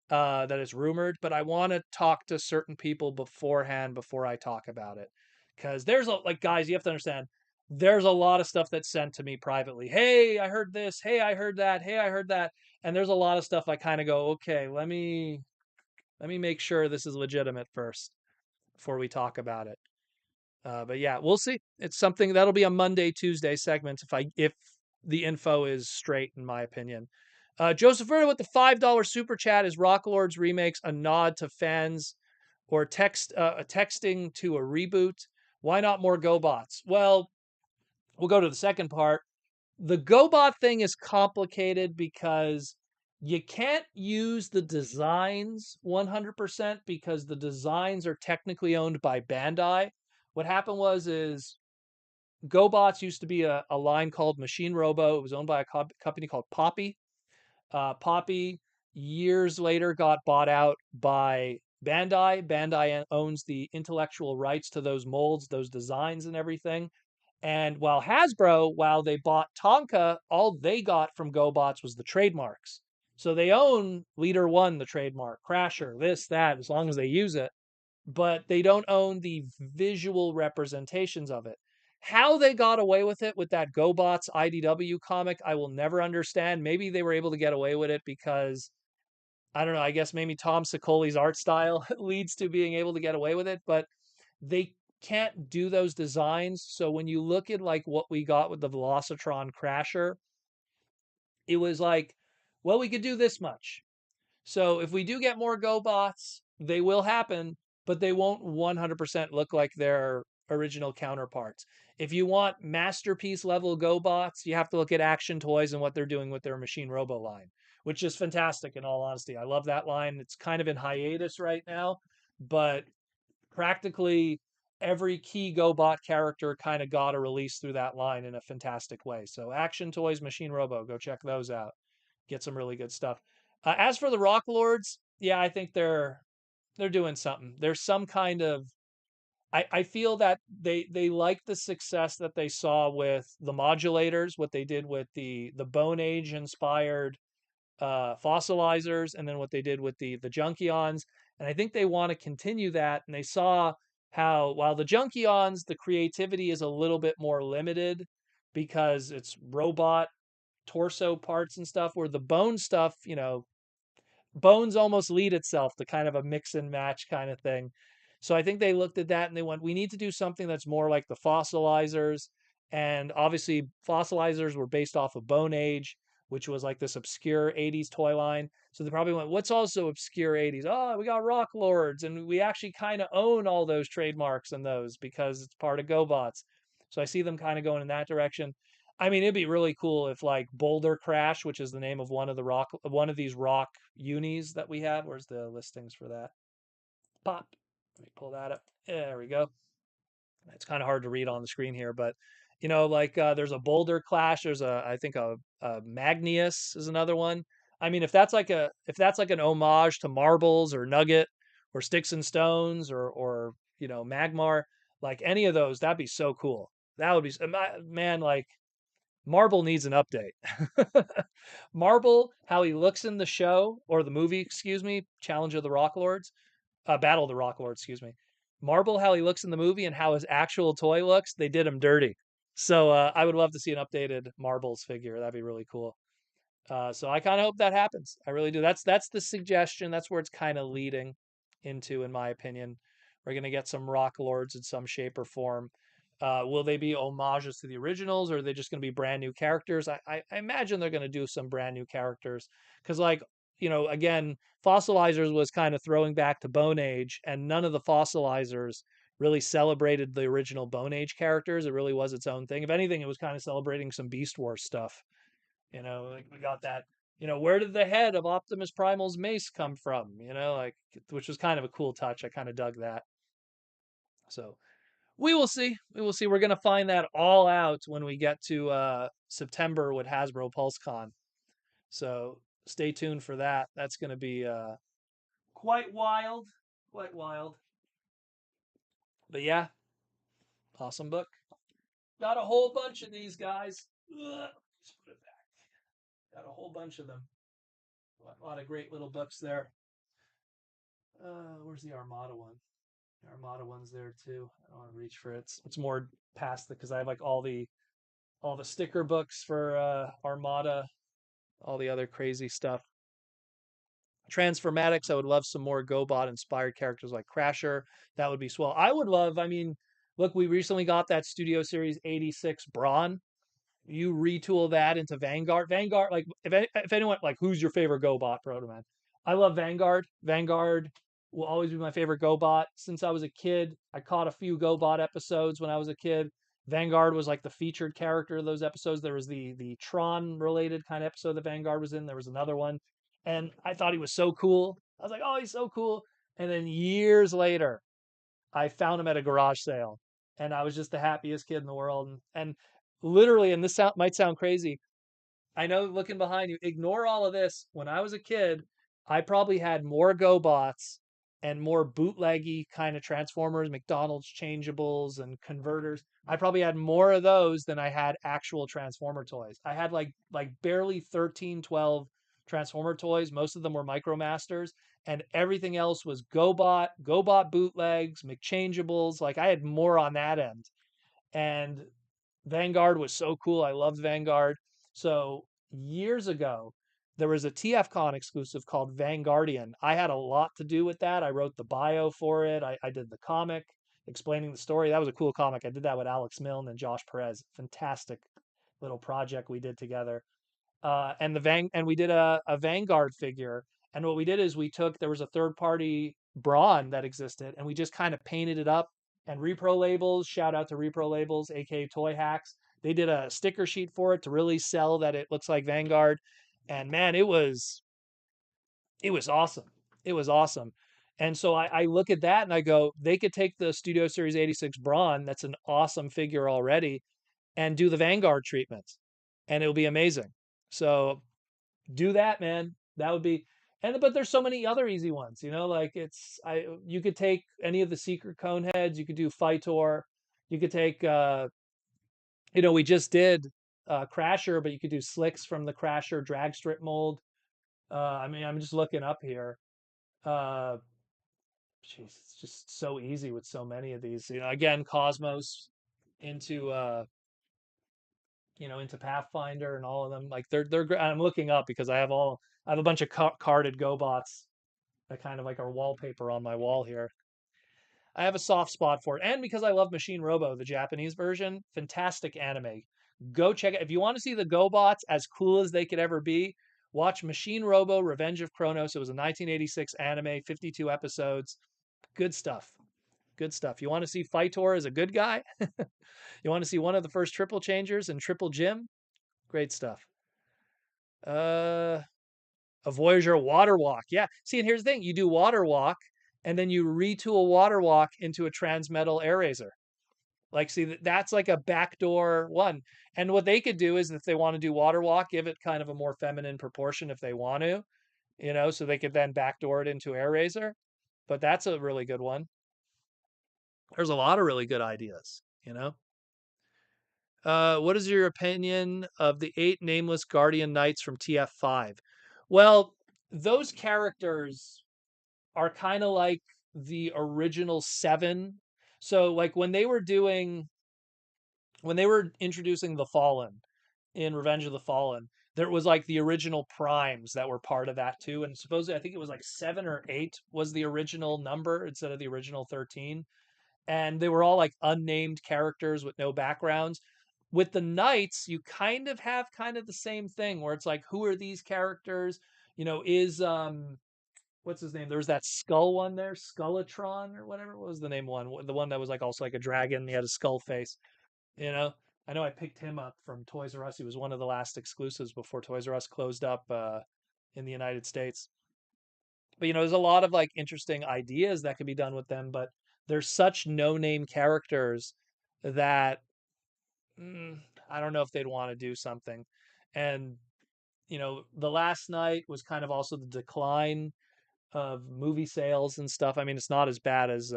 that is rumored, but I want to talk to certain people beforehand before I talk about it. Because there's like, guys, you have to understand, there's a lot of stuff that's sent to me privately. Hey, I heard this. Hey, I heard that. Hey, I heard that. And there's a lot of stuff I kind of go, okay, let me make sure this is legitimate first before we talk about it. But yeah, we'll see. It's something that'll be a Monday, Tuesday segment if the info is straight, in my opinion. Joseph Verda with the $5 super chat. Is Rocklords remakes a nod to fans or texting to a reboot? Why not more GoBots? Well, we'll go to the second part. The GoBot thing is complicated because you can't use the designs 100% because the designs are technically owned by Bandai. What happened is GoBots used to be a line called Machine Robo. It was owned by a company called Poppy. Poppy years later got bought out by Bandai. Bandai owns the intellectual rights to those molds, those designs, and everything. And while Hasbro, while they bought Tonka, all they got from GoBots was the trademarks. So they own Leader One, the trademark, Crasher, this, that, as long as they use it, but they don't own the visual representations of it. How they got away with it with that GoBots IDW comic, I will never understand. Maybe they were able to get away with it because, I don't know, I guess maybe Tom Sicoli's art style leads to being able to get away with it, but they can't do those designs. So when you look at like what we got with the Velocitron Crasher, it was like, well, we could do this much. So if we do get more GoBots, they will happen, but they won't 100% look like their original counterparts. If you want masterpiece level GoBots, you have to look at Action Toys and what they're doing with their Machine Robo line, which is fantastic in all honesty. I love that line. It's kind of in hiatus right now, but practically every key GoBot character kind of got a release through that line in a fantastic way. So Action Toys, Machine Robo, go check those out. Get some really good stuff. As for the Rock Lords, yeah, I think they're doing something. There's some kind of I feel that they like the success that they saw with the modulators, what they did with the Bone Age inspired fossilizers, and then what they did with the Junkions. And I think they want to continue that. And they saw how while the Junkions, the creativity is a little bit more limited because it's robot torso parts and stuff, where the bone stuff, Bones almost lead itself to kind of a mix and match kind of thing. So I think they looked at that and they went, we need to do something that's more like the fossilizers. And obviously, fossilizers were based off of Bone Age, which was like this obscure 80s toy line. So they probably went, what's also obscure 80s? Oh, we got Rock Lords. And we actually kind of own all those trademarks and those because it's part of GoBots. So I see them kind of going in that direction. I mean, it'd be really cool if like Boulder Crash, which is the name of one of these rock unis that we have. Where's the listings for that? Pop. Let me pull that up. There we go. It's kind of hard to read on the screen here, but like there's a Boulder Clash. There's I think a Magnius is another one. I mean, if that's like an homage to Marbles or Nugget or Sticks and Stones or Magmar, like any of those, that'd be so cool. That would be man, like Marble needs an update. Marble, how he looks in the show or the movie, excuse me, Challenge of the Rock Lords, Battle of the Rock Lords, excuse me. Marble, how he looks in the movie and how his actual toy looks, they did him dirty. So I would love to see an updated Marbles figure. That'd be really cool. So I kind of hope that happens. I really do. That's the suggestion. That's where it's kind of leading into, in my opinion. We're gonna get some Rock Lords in some shape or form. Will they be homages to the originals, or are they just going to be brand new characters? I imagine they're going to do some brand new characters because, like, again, Fossilizers was kind of throwing back to Bone Age, and none of the Fossilizers really celebrated the original Bone Age characters. It really was its own thing. If anything, it was kind of celebrating some Beast Wars stuff. Like we got that. Where did the head of Optimus Primal's mace come from? Like, which was kind of a cool touch. I kind of dug that. So we will see. We will see. We're gonna find that all out when we get to September with Hasbro PulseCon. So stay tuned for that. That's gonna be quite wild. Quite wild. But yeah, awesome book. Got a whole bunch of these guys. Ugh, just put it back. Got a whole bunch of them. A lot of great little books there. Where's the Armada one? The Armada one's there too. I don't want to reach for it. It's more past the because I have like all the sticker books for Armada, all the other crazy stuff. Transformatics, I would love some more GoBot inspired characters like Crasher. That would be swell. I would love, I mean, look, we recently got that Studio Series 86 Brawn. You retool that into Vanguard. Vanguard, like if anyone like who's your favorite GoBot Proto Man? I love Vanguard. Vanguard will always be my favorite GoBot. Since I was a kid, I caught a few GoBot episodes when I was a kid. Vanguard was like the featured character of those episodes. There was the Tron related kind of episode that Vanguard was in. There was another one, and I thought he was so cool. I was like, oh, he's so cool. And then years later, I found him at a garage sale, and I was just the happiest kid in the world. And literally, and might sound crazy, I know looking behind you, ignore all of this. When I was a kid, I probably had more GoBots and more bootleggy kind of Transformers, McDonald's changeables and converters. I probably had more of those than I had actual Transformer toys. I had like barely 13, 12 Transformer toys. Most of them were MicroMasters, and everything else was GoBot bootlegs, McChangeables. Like I had more on that end. And Vanguard was so cool. I loved Vanguard. So years ago, there was a TFCon exclusive called Vanguardian. I had a lot to do with that. I wrote the bio for it. I did the comic explaining the story. That was a cool comic. I did that with Alex Milne and Josh Perez. Fantastic little project we did together. And we did a Vanguard figure. And what we did is there was a third party brawn that existed, and we just kind of painted it up. And Repro Labels, shout out to Repro Labels, aka Toy Hacks. They did a sticker sheet for it to really sell that it looks like Vanguard. And man, it was awesome. It was awesome. And so I look at that and I go, they could take the Studio Series 86 Braun, that's an awesome figure already, and do the Vanguard treatment, and it'll be amazing. So do that, man. That would be, and but there's so many other easy ones, like you could take any of the secret cone heads, you could do Phytor, you could take we just did Crasher, but you could do Slicks from the Crasher drag strip mold. I mean, I'm just looking up here. Uh Jeez, it's just so easy with so many of these. Again, Cosmos into into Pathfinder and all of them. Like they're great. I'm looking up because I have a bunch of carded GoBots that kind of like are wallpaper on my wall here. I have a soft spot for it, and because I love Machine Robo, the Japanese version, fantastic anime. Go check it if you want to see the GoBots as cool as they could ever be. Watch Machine Robo: Revenge of Kronos. It was a 1986 anime, 52 episodes. Good stuff. Good stuff. You want to see Phytor as a good guy? You want to see one of the first triple changers in Triple Gym? Great stuff. Uh, a Voyager Water Walk. Yeah. See, and here's the thing: you do Water Walk, and then you retool Water Walk into a Transmetal Air Razor. Like, see, that's like a backdoor one. And what they could do is, if they want to do Water Walk, give it kind of a more feminine proportion if they want to, so they could then backdoor it into Air Razor. But that's a really good one. There's a lot of really good ideas. What is your opinion of the 8 nameless Guardian Knights from TF5? Well, those characters are kind of like the original 7. So, like when they were introducing the Fallen in Revenge of the Fallen, there was like the original primes that were part of that too. And supposedly, I think it was like 7 or 8 was the original number instead of the original 13. And they were all like unnamed characters with no backgrounds. With the Knights, you kind of have kind of the same thing where it's like, who are these characters? Is what's his name? There was that skull one there, Skullatron or whatever. What was the name one? The one that was like also like a dragon. He had a skull face. You know, I know I picked him up from Toys R Us. He was one of the last exclusives before Toys R Us closed up in the United States. But there's a lot of like interesting ideas that could be done with them, but they're such no-name characters that I don't know if they'd want to do something. And the last night was kind of also the decline of movie sales and stuff. I mean, it's not as bad as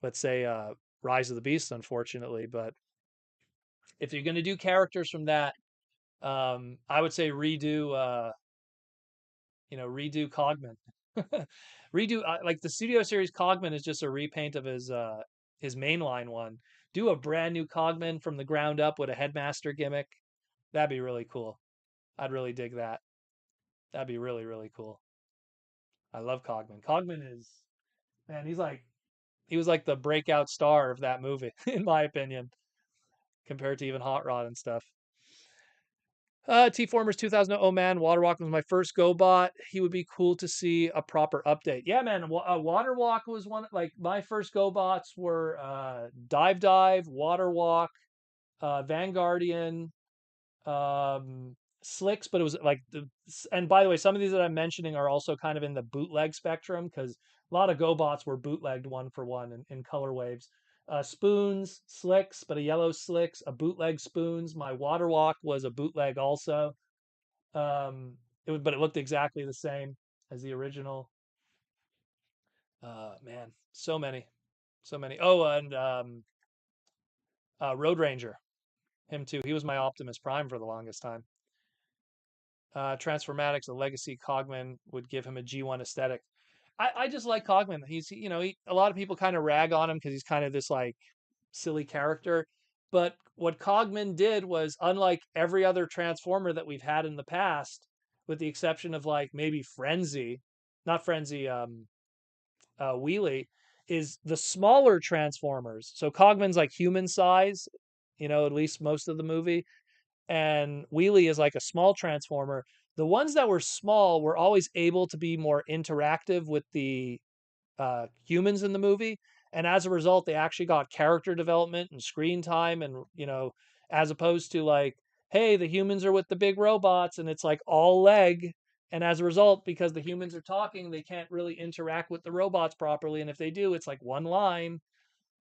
let's say Rise of the Beast, unfortunately, but if you're going to do characters from that, I would say redo Cogman. Redo like the Studio Series Cogman is just a repaint of his mainline one. Do a brand new Cogman from the ground up with a headmaster gimmick. That'd be really cool. I'd really dig that. That'd be really, really cool. I love Cogman. Cogman is, man, he was like the breakout star of that movie, in my opinion, compared to even Hot Rod and stuff. T Formers 2000. Oh man, Waterwalk was my first GoBot. He would be cool to see a proper update. Yeah, man. Waterwalk was one. Like my first GoBots were Dive, Waterwalk, Vanguardian, Slicks, but it was like and by the way, some of these that I'm mentioning are also kind of in the bootleg spectrum because a lot of GoBots were bootlegged one for one in color waves. Spoons, Slicks, but a yellow Slicks, a bootleg Spoons. My Waterwalk was a bootleg also. But it looked exactly the same as the original. Man, so many. Oh, and Road Ranger, him too. He was my Optimus Prime for the longest time. Transformatics, a legacy Cogman would give him a G1 aesthetic. I just like Cogman. A lot of people kind of rag on him because he's kind of this like silly character. But what Cogman did was, unlike every other Transformer that we've had in the past, with the exception of like maybe Frenzy, not Frenzy, Wheelie, is the smaller Transformers. So Cogman's like human size, at least most of the movie, and Wheelie is like a small transformer. The ones that were small were always able to be more interactive with the humans in the movie, and as a result, they actually got character development and screen time, and as opposed to like, hey, the humans are with the big robots, and it's like all leg, And as a result, because the humans are talking, they can't really interact with the robots properly. And if they do, it's like one line.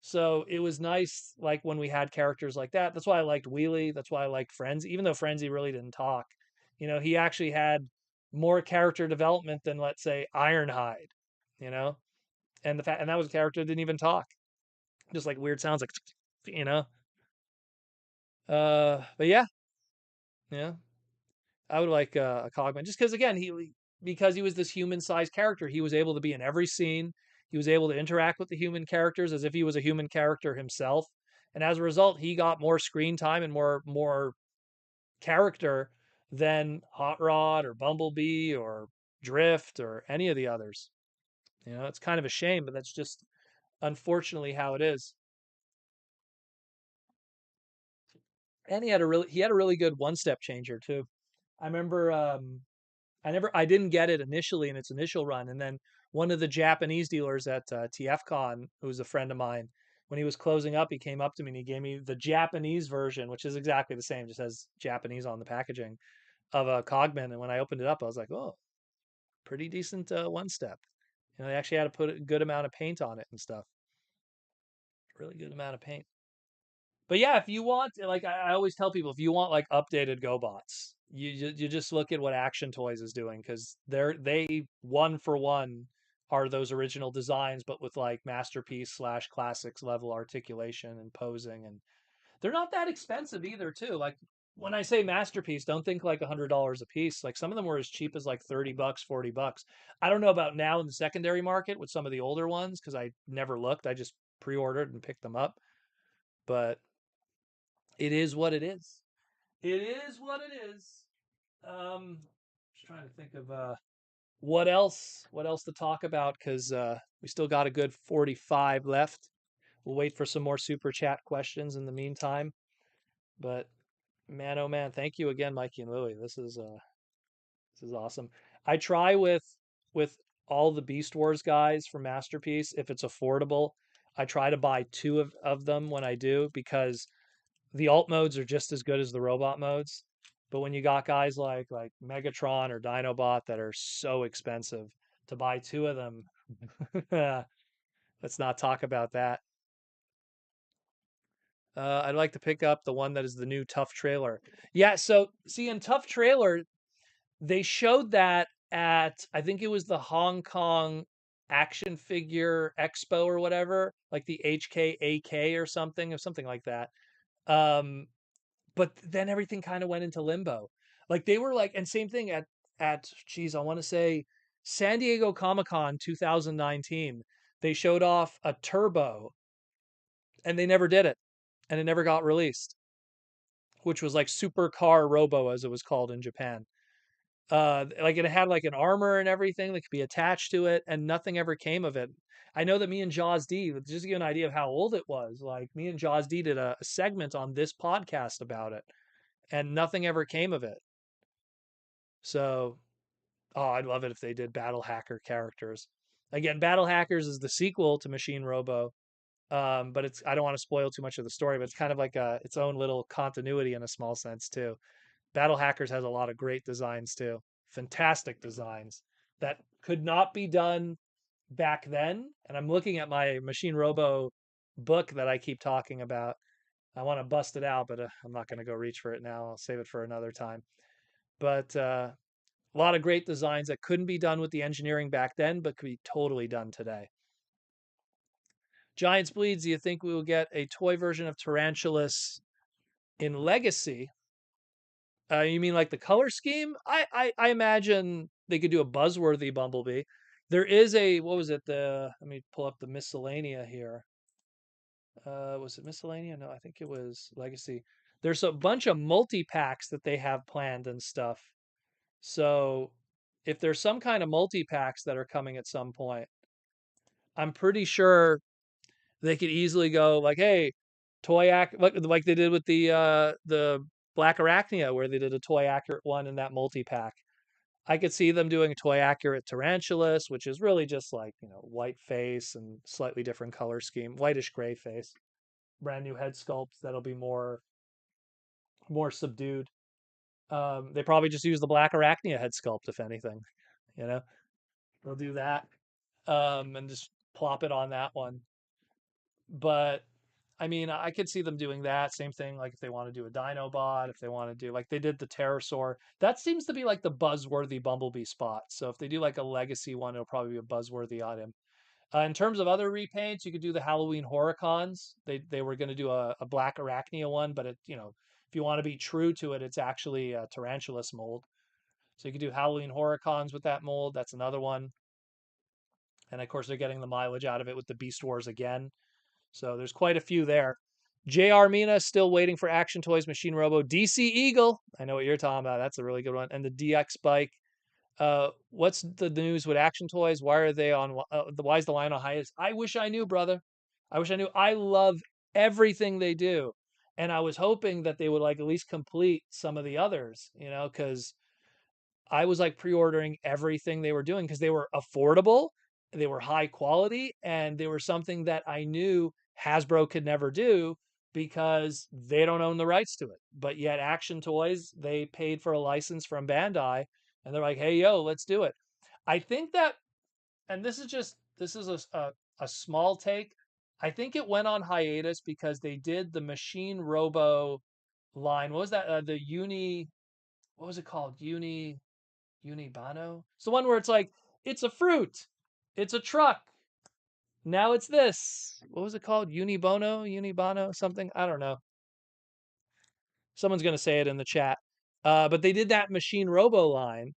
So it was nice, like when we had characters like that. That's why I liked Wheelie. That's why I liked Frenzy, even though Frenzy really didn't talk. He actually had more character development than, let's say, Ironhide. You know, and that was a character that didn't even talk, just like weird sounds, like you know. But yeah, yeah, I would like a Cogman just because again because he was this human sized character, he was able to be in every scene. He was able to interact with the human characters as if he was a human character himself, and as a result, he got more screen time and more character than Hot Rod or Bumblebee or Drift or any of the others. It's kind of a shame, but that's just unfortunately how it is. And he had a really good one step changer too. I remember I didn't get it initially in its initial run, and then one of the Japanese dealers at TFCon, who was a friend of mine, when he was closing up, he came up to me and he gave me the Japanese version, which is exactly the same, just has Japanese on the packaging of a Cogman. And when I opened it up, I was like, oh, pretty decent one step. They actually had to put a good amount of paint on it and stuff. Really good amount of paint. But yeah, if you want, like I always tell people, if you want like updated GoBots, you just look at what Action Toys is doing because they one for one are those original designs, but with like masterpiece slash classics level articulation and posing, and they're not that expensive either, too. Like when I say masterpiece, don't think like $100 a piece. Like some of them were as cheap as like $30, $40. I don't know about now in the secondary market with some of the older ones because I never looked. I just pre-ordered and picked them up, but it is what it is. It is what it is. Just trying to think of what else to talk about because we still got a good 45 left. We'll wait for some more super chat questions in the meantime. But man, oh man, thank you again, Mikey and Louie. This is awesome. I try with all the Beast Wars guys from Masterpiece, if it's affordable, I try to buy two of them when I do because the alt modes are just as good as the robot modes. But when you got guys like Megatron or Dinobot that are so expensive, to buy two of them, let's not talk about that. I'd like to pick up the one that is the new Tough Trailer. Yeah, so see in Tough Trailer, they showed that at I think it was the Hong Kong Action Figure Expo or whatever, like the HKAK or something like that. Um, but then everything kind of went into limbo. Like they were like, and same thing at geez, I want to say San Diego Comic Con 2019. They showed off a Turbo, and they never did it, and it never got released, which was like Supercar Robo as it was called in Japan. Like it had like an armor and everything that could be attached to it, and nothing ever came of it. I know that me and Jaws D, just to give you an idea of how old it was, like me and Jaws D did a segment on this podcast about it, and nothing ever came of it. So, oh, I'd love it if they did Battle Hacker characters. Again, Battle Hackers is the sequel to Machine Robo, but it's I don't want to spoil too much of the story, but it's kind of like its own little continuity in a small sense too. Battle Hackers has a lot of great designs too. Fantastic designs that could not be done back then. And I'm looking at my Machine Robo book that I keep talking about. I want to bust it out, but I'm not going to go reach for it now. I'll save it for another time. But a lot of great designs that couldn't be done with the engineering back then, but could be totally done today. Giants Bleeds, do you think we will get a toy version of Tarantulas in Legacy? You mean like the color scheme? I imagine they could do a buzzworthy Bumblebee. There is what was it? Let me pull up the miscellanea here. Was it miscellanea? No, I think it was Legacy. There's a bunch of multi packs that they have planned and stuff. So if there's some kind of multi packs that are coming at some point, I'm pretty sure they could easily go like, hey, toy act like they did with the Black Arachnia, where they did a toy accurate one in that multi pack. I could see them doing a toy accurate Tarantulas, which is really just like white face and slightly different color scheme, whitish gray face, brand new head sculpts that'll be more subdued. They probably just use the black Arachnia head sculpt, if anything. You know, they'll do that, and just plop it on that one. But I mean, I could see them doing that. Same thing, like if they want to do a Dinobot, if they want to do like they did the Pterosaur. That seems to be like the buzzworthy Bumblebee spot. So if they do like a legacy one, it'll probably be a buzzworthy item. In terms of other repaints, you could do the Halloween Horicons. They were going to do a black Arachnia one, but it, if you want to be true to it, it's actually a Tarantulas mold. So you could do Halloween Horicons with that mold. That's another one. And of course, they're getting the mileage out of it with the Beast Wars again. So there's quite a few there. JR Mina still waiting for Action Toys Machine Robo. DC Eagle. I know what you're talking about. That's a really good one. And the DX Bike. What's the news with Action Toys? Why are they on? Why is the line on hiatus? I wish I knew, brother. I wish I knew. I love everything they do, and I was hoping that they would like at least complete some of the others. Because I was like pre-ordering everything they were doing because they were affordable, they were high quality, and they were something that I knew Hasbro could never do because they don't own the rights to it. But yet Action Toys, they paid for a license from Bandai and they're like, "Hey, yo, let's do it." I think that, and this is a small take. I think it went on hiatus because they did the Machine Robo line. What was that? The Uni, what was it called? Unibano? It's the one where it's like, it's a fruit, it's a truck. Now it's this. What was it called? Unibano, something? I don't know. Someone's going to say it in the chat. But they did that Machine Robo line.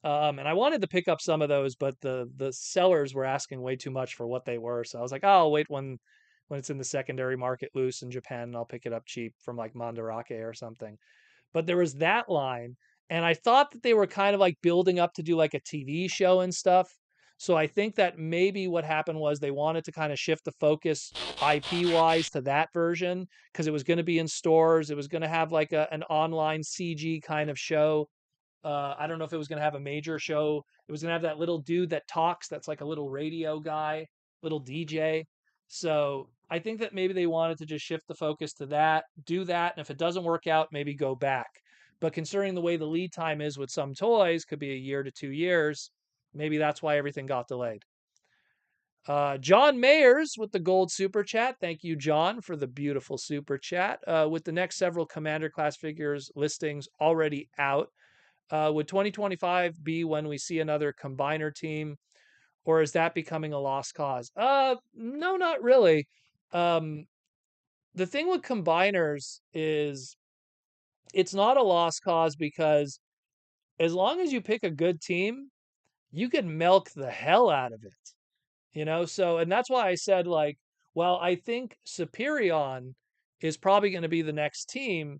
And I wanted to pick up some of those, but the sellers were asking way too much for what they were. So I was like, oh, I'll wait when it's in the secondary market loose in Japan, and I'll pick it up cheap from like Mandarake or something. But there was that line, and I thought that they were kind of like building up to do like a TV show and stuff. So I think that maybe what happened was they wanted to kind of shift the focus IP wise to that version because it was going to be in stores. It was going to have like an online CG kind of show. I don't know if it was going to have a major show. It was going to have that little dude that talks, that's like a little radio guy, little DJ. So I think that maybe they wanted to just shift the focus to that, do that. And if it doesn't work out, maybe go back. But considering the way the lead time is with some toys, could be a year to 2 years, maybe that's why everything got delayed. John Mayers with the gold super chat. Thank you, John, for the beautiful super chat. With the next several Commander class figures listings already out, would 2025 be when we see another combiner team, or is that becoming a lost cause? No, not really. Um, the thing with combiners is it's not a lost cause because as long as you pick a good team, you can milk the hell out of it. So, and that's why I said, like, well, I think Superion is probably going to be the next team.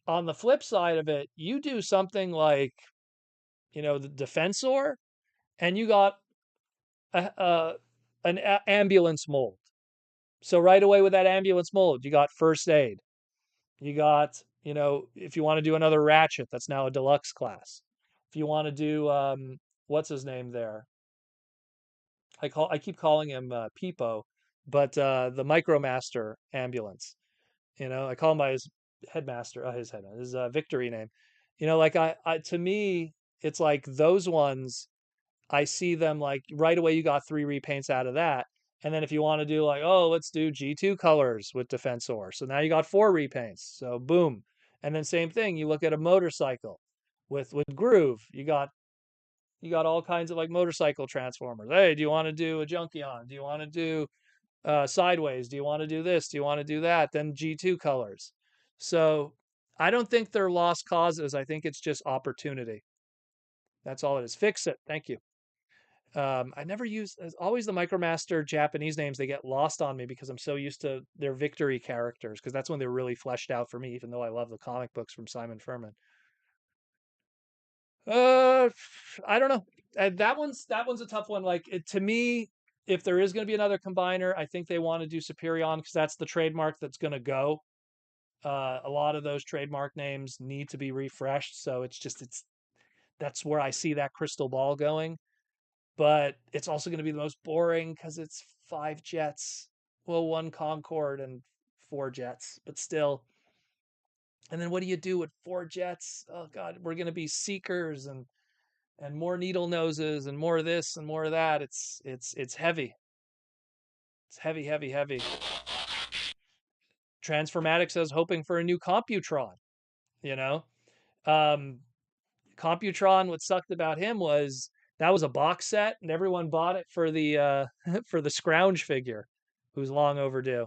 On the flip side of it, you do something like, the Defensor, and you got an ambulance mold. So right away with that ambulance mold, you got first aid. You got, if you want to do another Ratchet, that's now a deluxe class. If you want to do, what's his name there? I keep calling him Peepo, but the Micromaster ambulance. I call him by his headmaster, his victory name. Like to me, it's like those ones I see them like right away. You got 3 repaints out of that. And then if you want to do like, oh, let's do G2 colors with Defensor. So now you got 4 repaints. So boom. And then same thing, you look at a motorcycle with Groove. You got all kinds of like motorcycle transformers. Hey, do you want to do a Junkion? Do you want to do Sideways? Do you want to do this? Do you want to do that? Then G2 colors. So I don't think they're lost causes. I think it's just opportunity. That's all it is. Fix it. Thank you. I never use, as always, the Micromaster Japanese names. They get lost on me because I'm so used to their victory characters, because that's when they're really fleshed out for me, even though I love the comic books from Simon Furman. Uh, I don't know. That one's a tough one. Like to me, if there is going to be another combiner, I think they want to do Superion because that's the trademark that's going to go. A lot of those trademark names need to be refreshed, so it's that's where I see that crystal ball going. But it's also going to be the most boring because it's 5 jets. Well, 1 Concorde and 4 jets, but still, And then what do you do with 4 jets? Oh God, we're going to be seekers and more needle noses and more of this and more of that. It's heavy. It's heavy, heavy, heavy. Transformatic says hoping for a new Computron. You know, um, Computron. What sucked about him was that was a box set, and everyone bought it for the for the Scrounge figure, who's long overdue.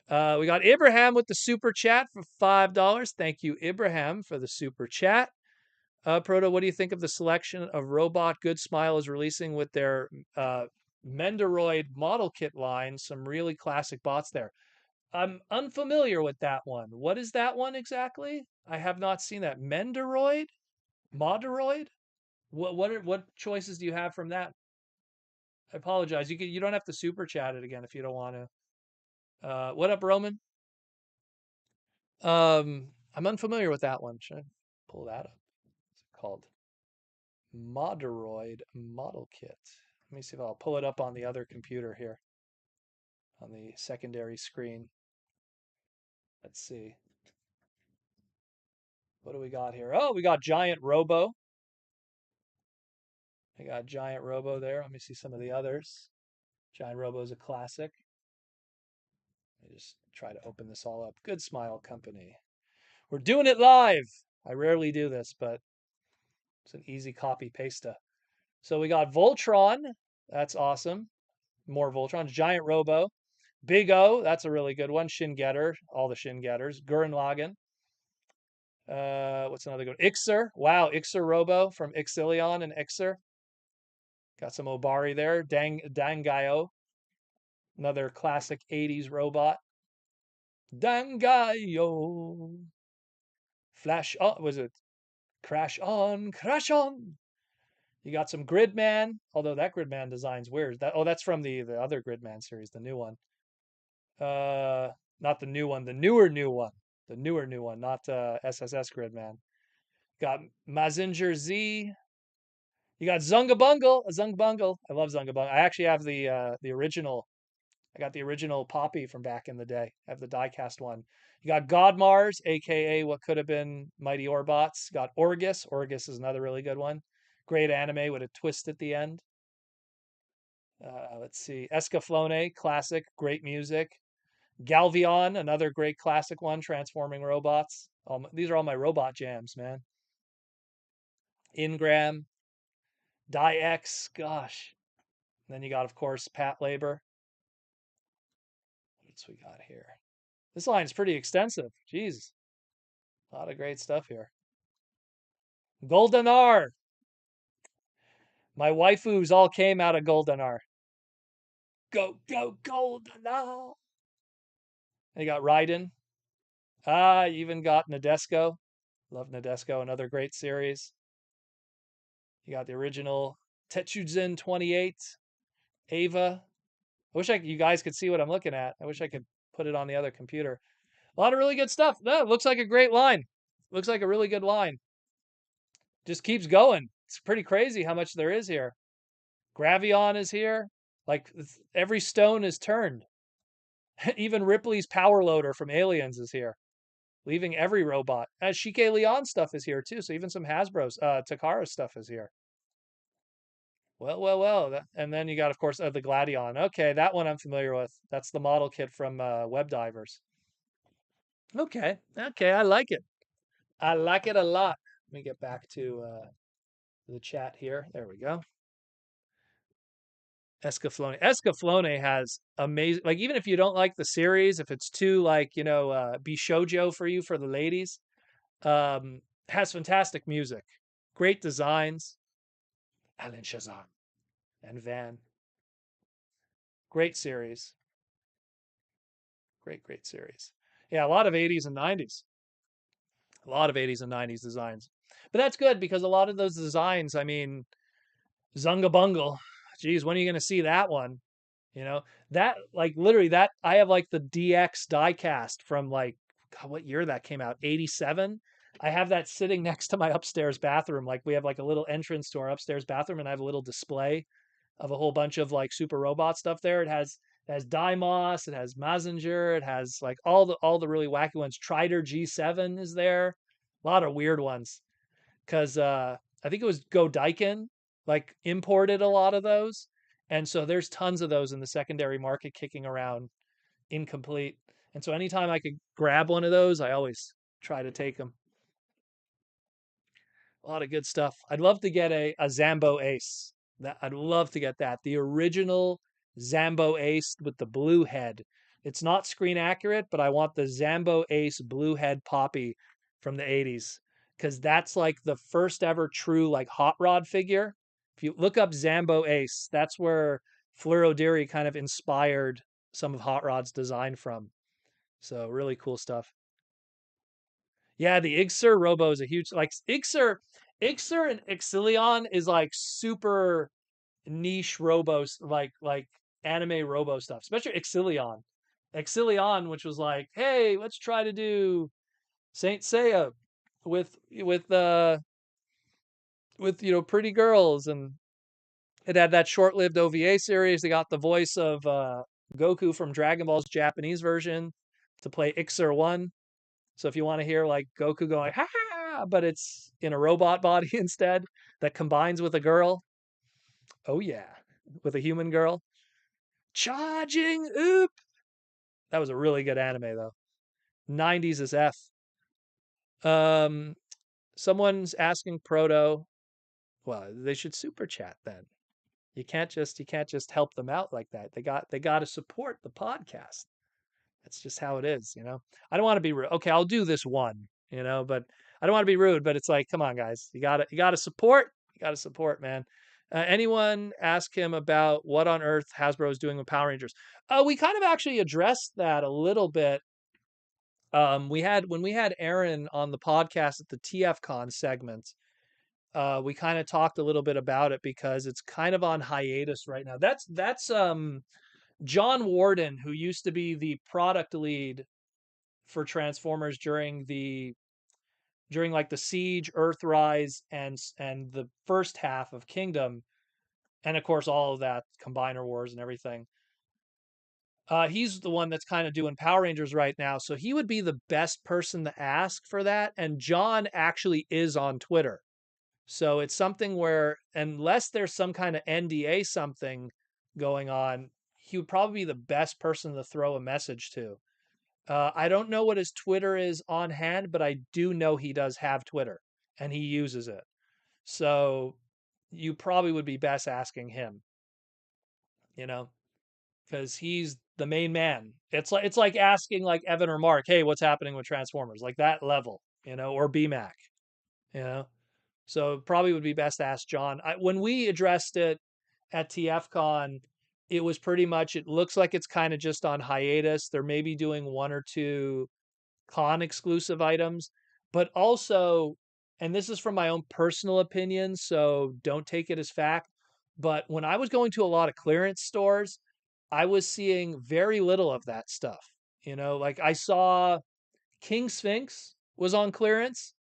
We got Ibrahim with the super chat for $5. Thank you, Ibrahim, for the super chat. Proto, what do you think of the selection of Robot Good Smile is releasing with their Mendoroid model kit line? Some really classic bots there. I'm unfamiliar with that one. What is that one exactly? I have not seen that. Mendoroid? Modoroid? What choices do you have from that? I apologize. You don't have to super chat it again if you don't want to. What up, Roman? I'm unfamiliar with that one. Should I pull that up? What's it called? Modoroid model kit. Let me see if I'll pull it up on the other computer here on the secondary screen. Let's see. What do we got here? Oh, we got Giant Robo. I got Giant Robo there. Let me see some of the others. Giant Robo is a classic. Let me just try to open this all up. Good Smile Company. We're doing it live. I rarely do this, but it's an easy copy pasta. So we got Voltron. That's awesome. More Voltrons. Giant Robo. Big O. That's a really good one. Shin Getter. All the Shin Getters. Gurren Lagann. What's another good? Ixer. Wow, Ixer Robo from Ixilion and Ixer. Got some Obari there. Dangaio. Another classic 80s robot. Dangaio. Flash on. Was it Crash on? Crash on. You got some Gridman, although that Gridman design's weird. That's from the other Gridman series, the new one. Not the new one, the new one. The newer new one, not SSS Gridman. Got Mazinger Z. You got Zungabungle, a Zungbungle. I love Zungabungle. I actually have the original. I got the original Poppy from back in the day. I have the diecast one. You got Godmars, aka what could have been Mighty Orbots. Got Orgus. Orgus is another really good one. Great anime with a twist at the end. Let's see. Escaflowne, classic, great music. Galvion, another great classic one, transforming robots. These are all my robot jams, man. Ingram, Diex, gosh. And then you got, of course, Pat Labor. What else we got here? This line is pretty extensive. Jeez. A lot of great stuff here. Goldenar. My waifus all came out of Goldenar. Go, go, Goldenar. And you got Raiden. You even got Nadesco. Love Nadesco, another great series. You got the original Tetsuzen 28, Ava. I wish you guys could see what I'm looking at. I wish I could put it on the other computer. A lot of really good stuff. No, looks like a great line. Looks like a really good line. Just keeps going. It's pretty crazy how much there is here. Gravion is here. Like every stone is turned. Even Ripley's power loader from Aliens is here, leaving every robot. Shike Leon stuff is here too. So even some Hasbro's, Takara stuff is here. Well, well, well. And then you got, of course, the Gladion. Okay, that one I'm familiar with. That's the model kit from Web Divers. Okay, okay, I like it. I like it a lot. Let me get back to the chat here. There we go. Escaflowne. Escaflowne has amazing. Like even if you don't like the series, if it's too like bishojo for you for the ladies, has fantastic music, great designs. Alan Shazam and Van. Great series. Great series. Yeah, a lot of 80s and 90s. A lot of 80s and 90s designs. But that's good because a lot of those designs, I mean, Zunga Bungle, geez, when are you going to see that one? You know, that like literally that I have like the DX diecast from like God, what year that came out? 87. I have that sitting next to my upstairs bathroom. Like we have like a little entrance to our upstairs bathroom and I have a little display of a whole bunch of like super robot stuff there. It has Dimos, it has Mazinger, it has like all the really wacky ones. Trider G7 is there. A lot of weird ones. Because I think it was Godaikin like imported a lot of those. And so there's tons of those in the secondary market kicking around incomplete. And so anytime I could grab one of those, I always try to take them. A lot of good stuff. I'd love to get a Zambo Ace. I'd love to get that. The original Zambo Ace with the blue head. It's not screen accurate, but I want the Zambo Ace blue head Poppy from the 80s because that's like the first ever true like hot rod figure. If you look up Zambo Ace, that's where Fleur O'Deary kind of inspired some of Hot Rod's design from. So really cool stuff. Yeah, the Ixer Robo is a huge like Ixer and Ixilion is like super niche robos like anime robo stuff, especially Ixilion. Ixilion, which was like, hey, let's try to do Saint Seiya with pretty girls, and it had that short-lived OVA series. They got the voice of Goku from Dragon Ball's Japanese version to play Ixer 1. So if you want to hear like Goku going ha ha, but it's in a robot body instead that combines with a girl. Oh yeah, with a human girl. Charging oop. That was a really good anime though. 90s is F. Um Someone's asking Proto, well, they should super chat then. You can't just help them out like that. They got to support the podcast. That's just how it is, you know. I don't want to be rude. Okay, I'll do this one, but I don't want to be rude. But it's like, come on, guys, you gotta support. You gotta support, man. Anyone ask him about what on earth Hasbro is doing with Power Rangers? We kind of actually addressed that a little bit. When we had Aaron on the podcast at the TFCon segment, we kind of talked a little bit about it because it's kind of on hiatus right now. That's John Warden, who used to be the product lead for Transformers during like the Siege, Earthrise, and the first half of Kingdom, and of course all of that Combiner Wars and everything. He's the one that's kind of doing Power Rangers right now, so he would be the best person to ask for that. And John actually is on Twitter, so it's something where unless there's some kind of NDA something going on, he would probably be the best person to throw a message to. I don't know what his Twitter is on hand, but I do know he does have Twitter and he uses it. So you probably would be best asking him, you know, because he's the main man. It's like asking like Evan or Mark, hey, what's happening with Transformers? Like that level, or BMAC, you know. So probably would be best to ask John. When we addressed it at TFCon, it was pretty much. It looks like it's kind of just on hiatus. They're maybe doing one or two con exclusive items, but also, and this is from my own personal opinion, so don't take it as fact, but when I was going to a lot of clearance stores, I was seeing very little of that stuff. Like I saw King Sphinx was on clearance,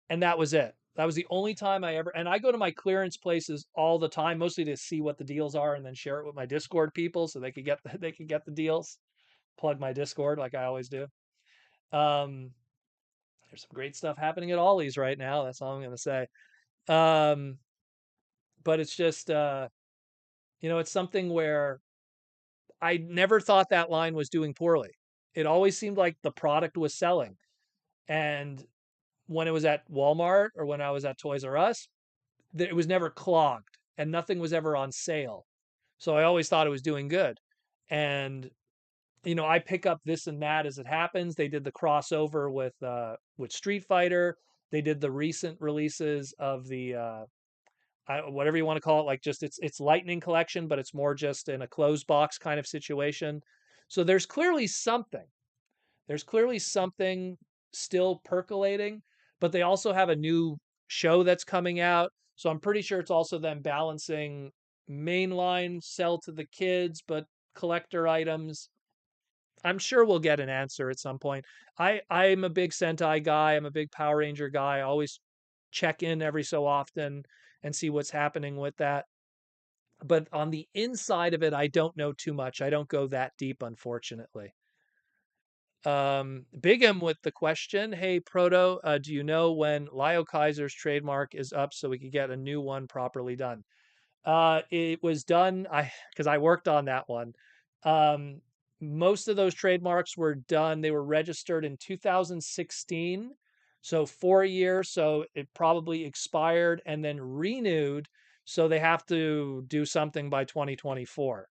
and that was it. That was the only time and I go to my clearance places all the time, mostly to see what the deals are and then share it with my Discord people so they could get they could get the deals. Plug my Discord like I always do. Um, there's some great stuff happening at Ollie's right now. That's all I'm going to say. Um, but it's just, it's something where I never thought that line was doing poorly. It always seemed like the product was selling. And when it was at Walmart or when I was at Toys R Us, that it was never clogged and nothing was ever on sale. So I always thought it was doing good. And I pick up this and that as it happens. They did the crossover with Street Fighter. They did the recent releases of the whatever you want to call it, like just it's Lightning Collection, but it's more just in a closed box kind of situation. So there's clearly something. There's clearly something still percolating, but they also have a new show that's coming out. So I'm pretty sure it's also them balancing mainline sell to the kids, but collector items. I'm sure we'll get an answer at some point. I'm a big Sentai guy. I'm a big Power Ranger guy. I always check in every so often and see what's happening with that. But on the inside of it, I don't know too much. I don't go that deep, unfortunately. Bigum with the question, hey Proto, do you know when Leo Kaiser's trademark is up so we could get a new one properly done? It was done, because I worked on that one. Um, Most of those trademarks were done. They were registered in 2016, so 4 years. So it probably expired and then renewed. So they have to do something by 2024.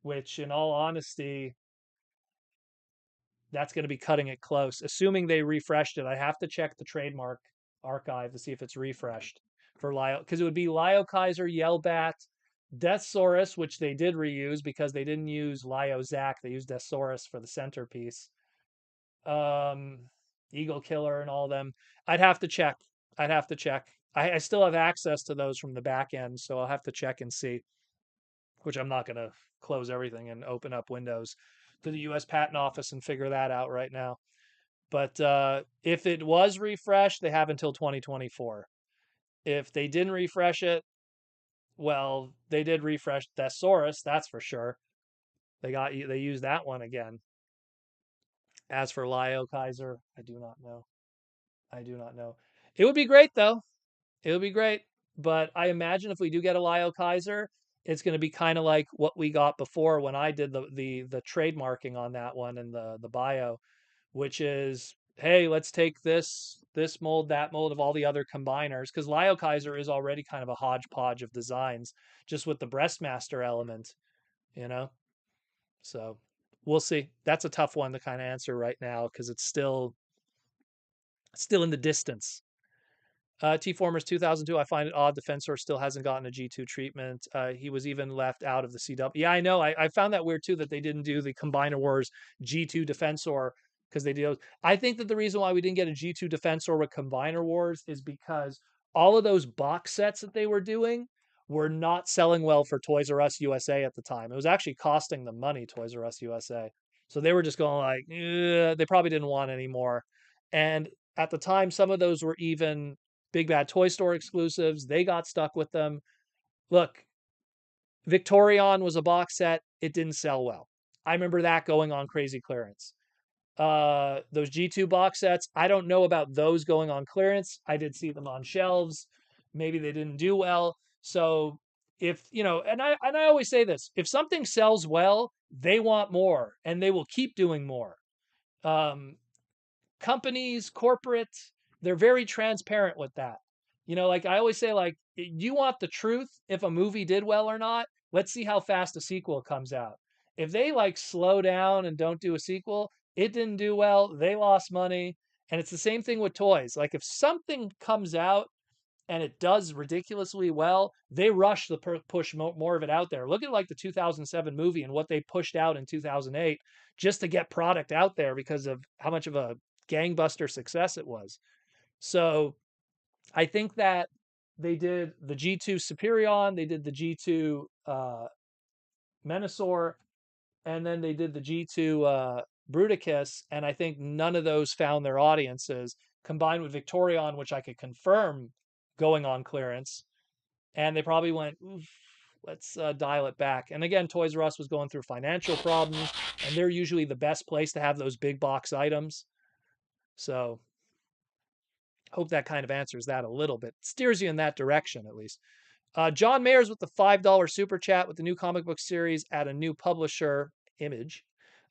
Which, in all honesty, that's going to be cutting it close. Assuming they refreshed it, I have to check the trademark archive to see if it's refreshed for Lyle, because it would be Lio Kaiser, Yellbat, Deathsaurus, which they did reuse because they didn't use Lio Zac. They used Deathsaurus for the centerpiece. Um, Eagle Killer and all them. I'd have to check. I'd have to check. I still have access to those from the back end, so I'll have to check and see, which I'm not going to close everything and open up Windows to the US Patent Office and figure that out right now. But if it was refreshed, they have until 2024. If they didn't refresh it, well, they did refresh Thesaurus, that's for sure. They used that one again. As for Lio Kaiser, I do not know. I do not know. It would be great though. It would be great. But I imagine if we do get a Lio Kaiser, it's going to be kind of like what we got before when I did the trademarking on that one and the bio, which is, hey, let's take this mold, that mold of all the other combiners, because Lio Kaiser is already kind of a hodgepodge of designs, just with the Breastmaster element, you know. So we'll see. That's a tough one to kind of answer right now because it's still in the distance. T-Formers 2002. I find it odd Defensor still hasn't gotten a G2 treatment. He was even left out of the CW. Yeah, I know. I found that weird too that they didn't do the Combiner Wars G2 Defensor because they do. I think that the reason why we didn't get a G2 Defensor with Combiner Wars is because all of those box sets that they were doing were not selling well for Toys R Us USA at the time. It was actually costing them money, Toys R Us USA. So they were just going like, they probably didn't want any more. And at the time, some of those were even Big Bad Toy Store exclusives. They got stuck with them. Look, Victorion was a box set. It didn't sell well. I remember that going on crazy clearance. Those G2 box sets, I don't know about those going on clearance. I did see them on shelves. Maybe they didn't do well. So if, and I always say this, if something sells well, they want more and they will keep doing more. Um, Companies, corporate, they're very transparent with that. Like I always say, like, you want the truth if a movie did well or not. Let's see how fast a sequel comes out. If they like slow down and don't do a sequel, it didn't do well, they lost money. And it's the same thing with toys. Like if something comes out and it does ridiculously well, they rush to push more of it out there. Look at like the 2007 movie and what they pushed out in 2008 just to get product out there because of how much of a gangbuster success it was. So I think that they did the G2 Superion, they did the G2 Menasor, and then they did the G2 Bruticus, and I think none of those found their audiences. Combined with Victorion, which I could confirm going on clearance, and they probably went, oof, let's dial it back. And again, Toys R Us was going through financial problems, and they're usually the best place to have those big box items. So hope that kind of answers that a little bit, steers you in that direction at least. John Mayers with the $5 super chat with the new comic book series at a new publisher, Image.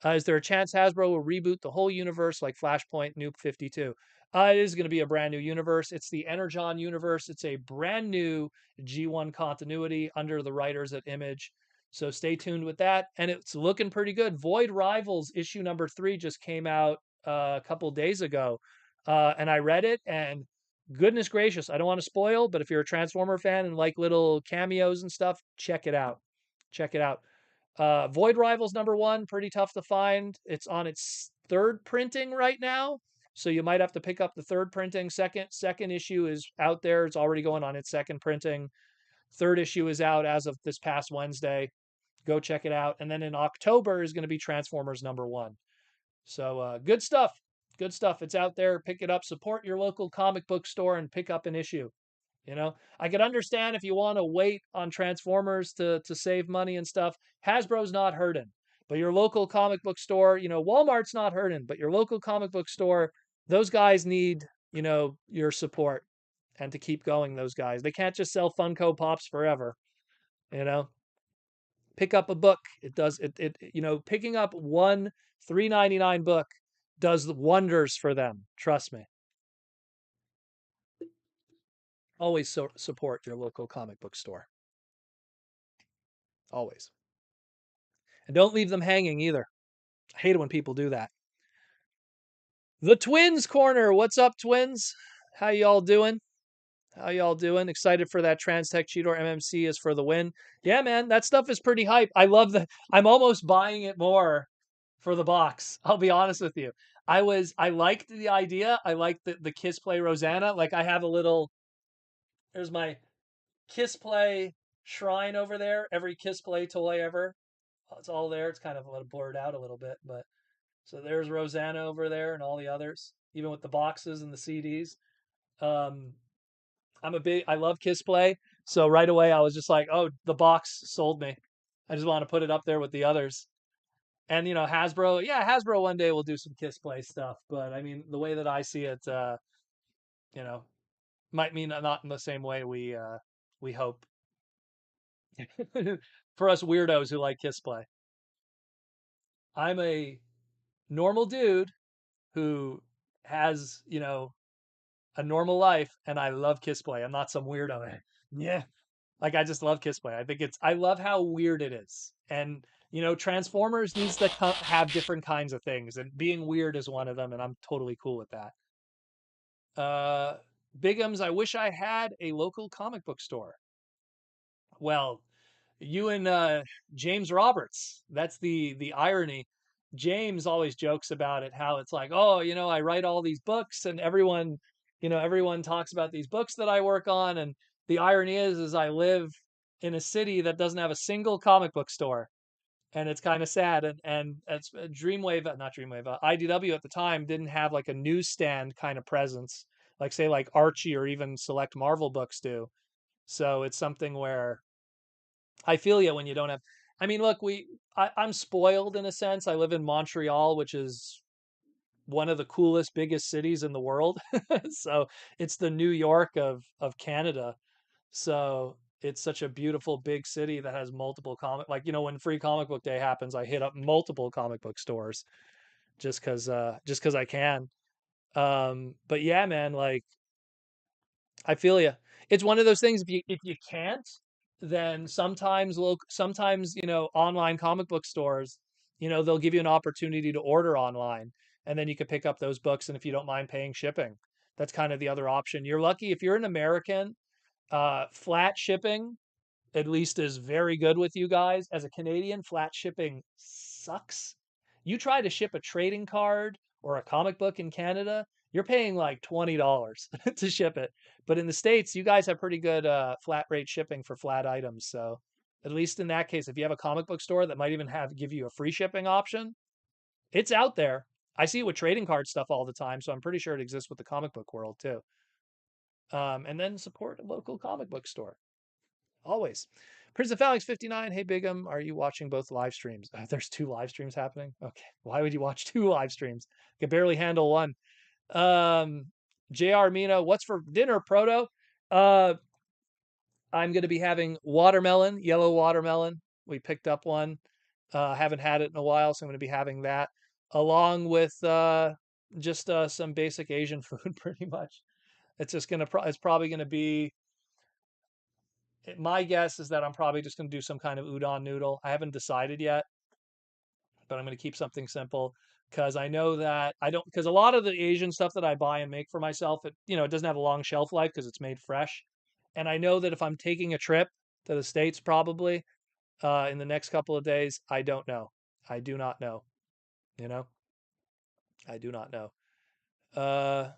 Is there a chance Hasbro will reboot the whole universe like Flashpoint, New 52? It is going to be a brand new universe. It's the Energon universe. It's a brand new G1 continuity under the writers at Image. So stay tuned with that. And it's looking pretty good. Void Rivals issue number 3 just came out a couple days ago. And I read it, and goodness gracious, I don't want to spoil, but if you're a Transformer fan and like little cameos and stuff, check it out. Check it out. Void Rivals number 1, pretty tough to find. It's on its 3rd printing right now, so you might have to pick up the 3rd printing. Second issue is out there. It's already going on its 2nd printing. 3rd issue is out as of this past Wednesday. Go check it out. And then in October is going to be Transformers number 1. So good stuff. Good stuff. It's out there. Pick it up. Support your local comic book store and pick up an issue. I could understand if you want to wait on Transformers to save money and stuff. Hasbro's not hurting, but your local comic book store, Walmart's not hurting, but your local comic book store, those guys need, your support and to keep going. Those guys, they can't just sell Funko Pops forever. You know, pick up a book. It does picking up one 3.99 book does wonders for them. Trust me. Always support your local comic book store. Always. And don't leave them hanging either. I hate it when people do that. The Twins Corner. What's up, Twins? How y'all doing? How y'all doing? Excited for that Trans Tech Cheetor MMC is for the win. Yeah, man, that stuff is pretty hype. I love that. I'm almost buying it more for the box. I'll be honest with you. I liked the idea. I liked the Kiss Play Rosanna. Like I have a little, there's my Kiss Play shrine over there. Every Kiss Play toy ever. It's all there. It's kind of a little blurred out a little bit, but so there's Rosanna over there and all the others, even with the boxes and the CDs. Um, I love Kiss Play. So right away I was just like, oh, the box sold me. I just want to put it up there with the others. And Hasbro, yeah, Hasbro one day will do some Kiss Play stuff, but I mean the way that I see it, you know, might mean not in the same way we hope. For us weirdos who like Kiss Play. I'm a normal dude who has, a normal life and I love Kiss Play. I'm not some weirdo. Yeah. Like I just love Kiss Play. I love how weird it is. And Transformers needs to have different kinds of things, and being weird is one of them, and I'm totally cool with that. Uh, Bigums, I wish I had a local comic book store. Well, you and James Roberts. That's the irony. James always jokes about it, how it's like, oh, I write all these books, and everyone talks about these books that I work on, and the irony is I live in a city that doesn't have a single comic book store, and it's kind of sad. And it's Dreamwave, not Dreamwave, IDW at the time didn't have like a newsstand kind of presence, like say like Archie or even select Marvel books do. So it's something where I feel you when you don't have. I mean, look, I'm spoiled in a sense. I live in Montreal, which is one of the coolest, biggest cities in the world. So it's the New York of Canada. So it's such a beautiful big city that has multiple comic. Like when Free Comic Book Day happens, I hit up multiple comic book stores just because I can. But yeah, man, like I feel you. It's one of those things. If you can't, then sometimes online comic book stores, they'll give you an opportunity to order online, and then you could pick up those books. And if you don't mind paying shipping, that's kind of the other option. You're lucky if you're an American. Flat shipping at least is very good with you guys. As a Canadian, flat shipping sucks. You try to ship a trading card or a comic book in Canada, you're paying like $20 to ship it. But in the States, you guys have pretty good flat rate shipping for flat items. So at least in that case, if you have a comic book store that might even give you a free shipping option, it's out there. I see it with trading card stuff all the time, so I'm pretty sure it exists with the comic book world too. And then support a local comic book store. Always. Prince of Phalanx 59. Hey, Bigum, are you watching both live streams? There's two live streams happening. Okay. Why would you watch two live streams? I can barely handle one. Um, JR Mina, what's for dinner, Proto? Uh, I'm going to be having watermelon, yellow watermelon. We picked up one. Haven't had it in a while, so I'm going to be having that along with just some basic Asian food, pretty much. It's probably gonna be. My guess is that I'm probably just gonna do some kind of udon noodle. I haven't decided yet, but I'm gonna keep something simple because I know that I don't. Because a lot of the Asian stuff that I buy and make for myself, it doesn't have a long shelf life because it's made fresh. And I know that if I'm taking a trip to the States, probably in the next couple of days, I don't know. I do not know. You know, I do not know. Uh,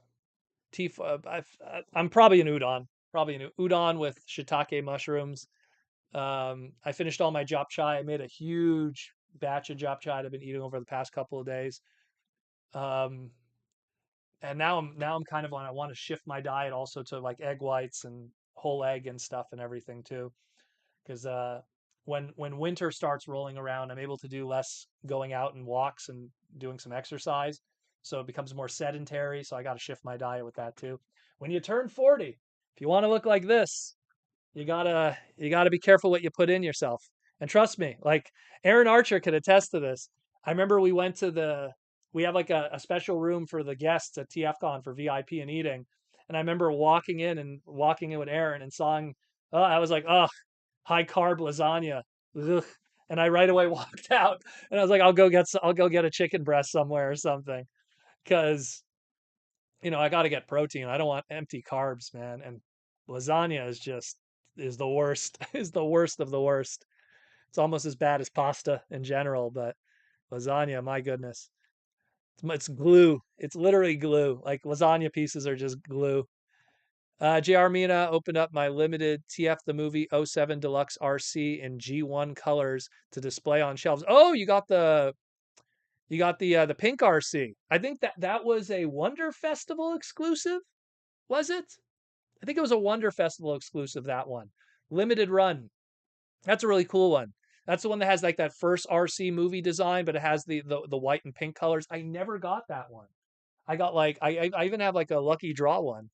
I'm probably an udon. Probably an udon with shiitake mushrooms. I finished all my japchae. I made a huge batch of japchae I've been eating over the past couple of days. Um, and now I'm kind of on. I want to shift my diet also to like egg whites and whole egg and stuff and everything too. Because when winter starts rolling around, I'm able to do less going out and walks and doing some exercise, so it becomes more sedentary. So I got to shift my diet with that too. When you turn 40, if you want to look like this, you gotta be careful what you put in yourself. And trust me, like Aaron Archer could attest to this. I remember we have like a special room for the guests at TFCon for VIP and eating. And I remember walking in with Aaron and sawing, oh, I was like, oh, high carb lasagna. Ugh. And I right away walked out and I was like, I'll go get a chicken breast somewhere or something. Cause, I gotta get protein. I don't want empty carbs, man. And lasagna is the worst, is the worst of the worst. It's almost as bad as pasta in general, but lasagna, my goodness. It's glue. It's literally glue. Like lasagna pieces are just glue. JR Mina opened up my limited TF the movie '07 Deluxe RC in G1 colors to display on shelves. Oh, you got the pink RC. I think that was a Wonder Festival exclusive, was it? I think it was a Wonder Festival exclusive, that one. Limited run. That's a really cool one. That's the one that has like that first RC movie design, but it has the white and pink colors. I never got that one. I got like I even have like a lucky draw one.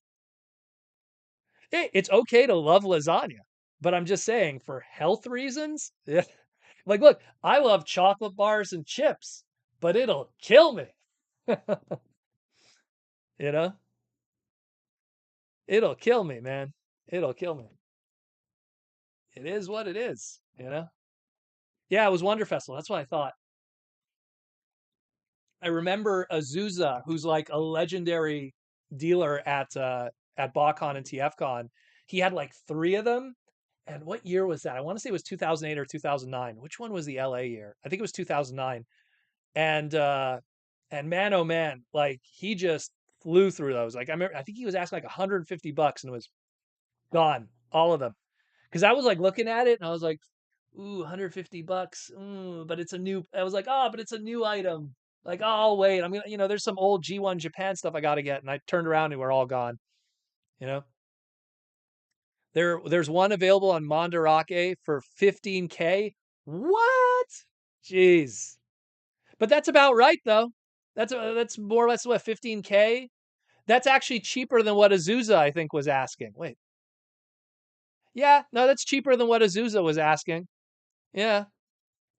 Hey, it's okay to love lasagna, but I'm just saying for health reasons, yeah. Like look, I love chocolate bars and chips, but it'll kill me. You know? It'll kill me, man. It'll kill me. It is what it is. Yeah, it was Wonder Festival. That's what I thought. I remember Azusa, who's like a legendary dealer at BotCon and TFCon. He had like three of them. And what year was that? I want to say it was 2008 or 2009. Which one was the LA year? I think it was 2009. And and man oh man, like he just flew through those. Like I think he was asking like $150 and it was gone, all of them. Because I was like looking at it and I was like, ooh, $150. But it's a new. I was like, oh, but it's a new item. Like, oh, I'll wait. I'm gonna, there's some old G1 Japan stuff I got to get, and I turned around and we're all gone. You know, there's one available on Mandarake for 15K. What? Jeez. But that's about right though. That's more or less what 15K. That's actually cheaper than what Azusa I think was asking. Wait, yeah, no, that's cheaper than what Azusa was asking. Yeah,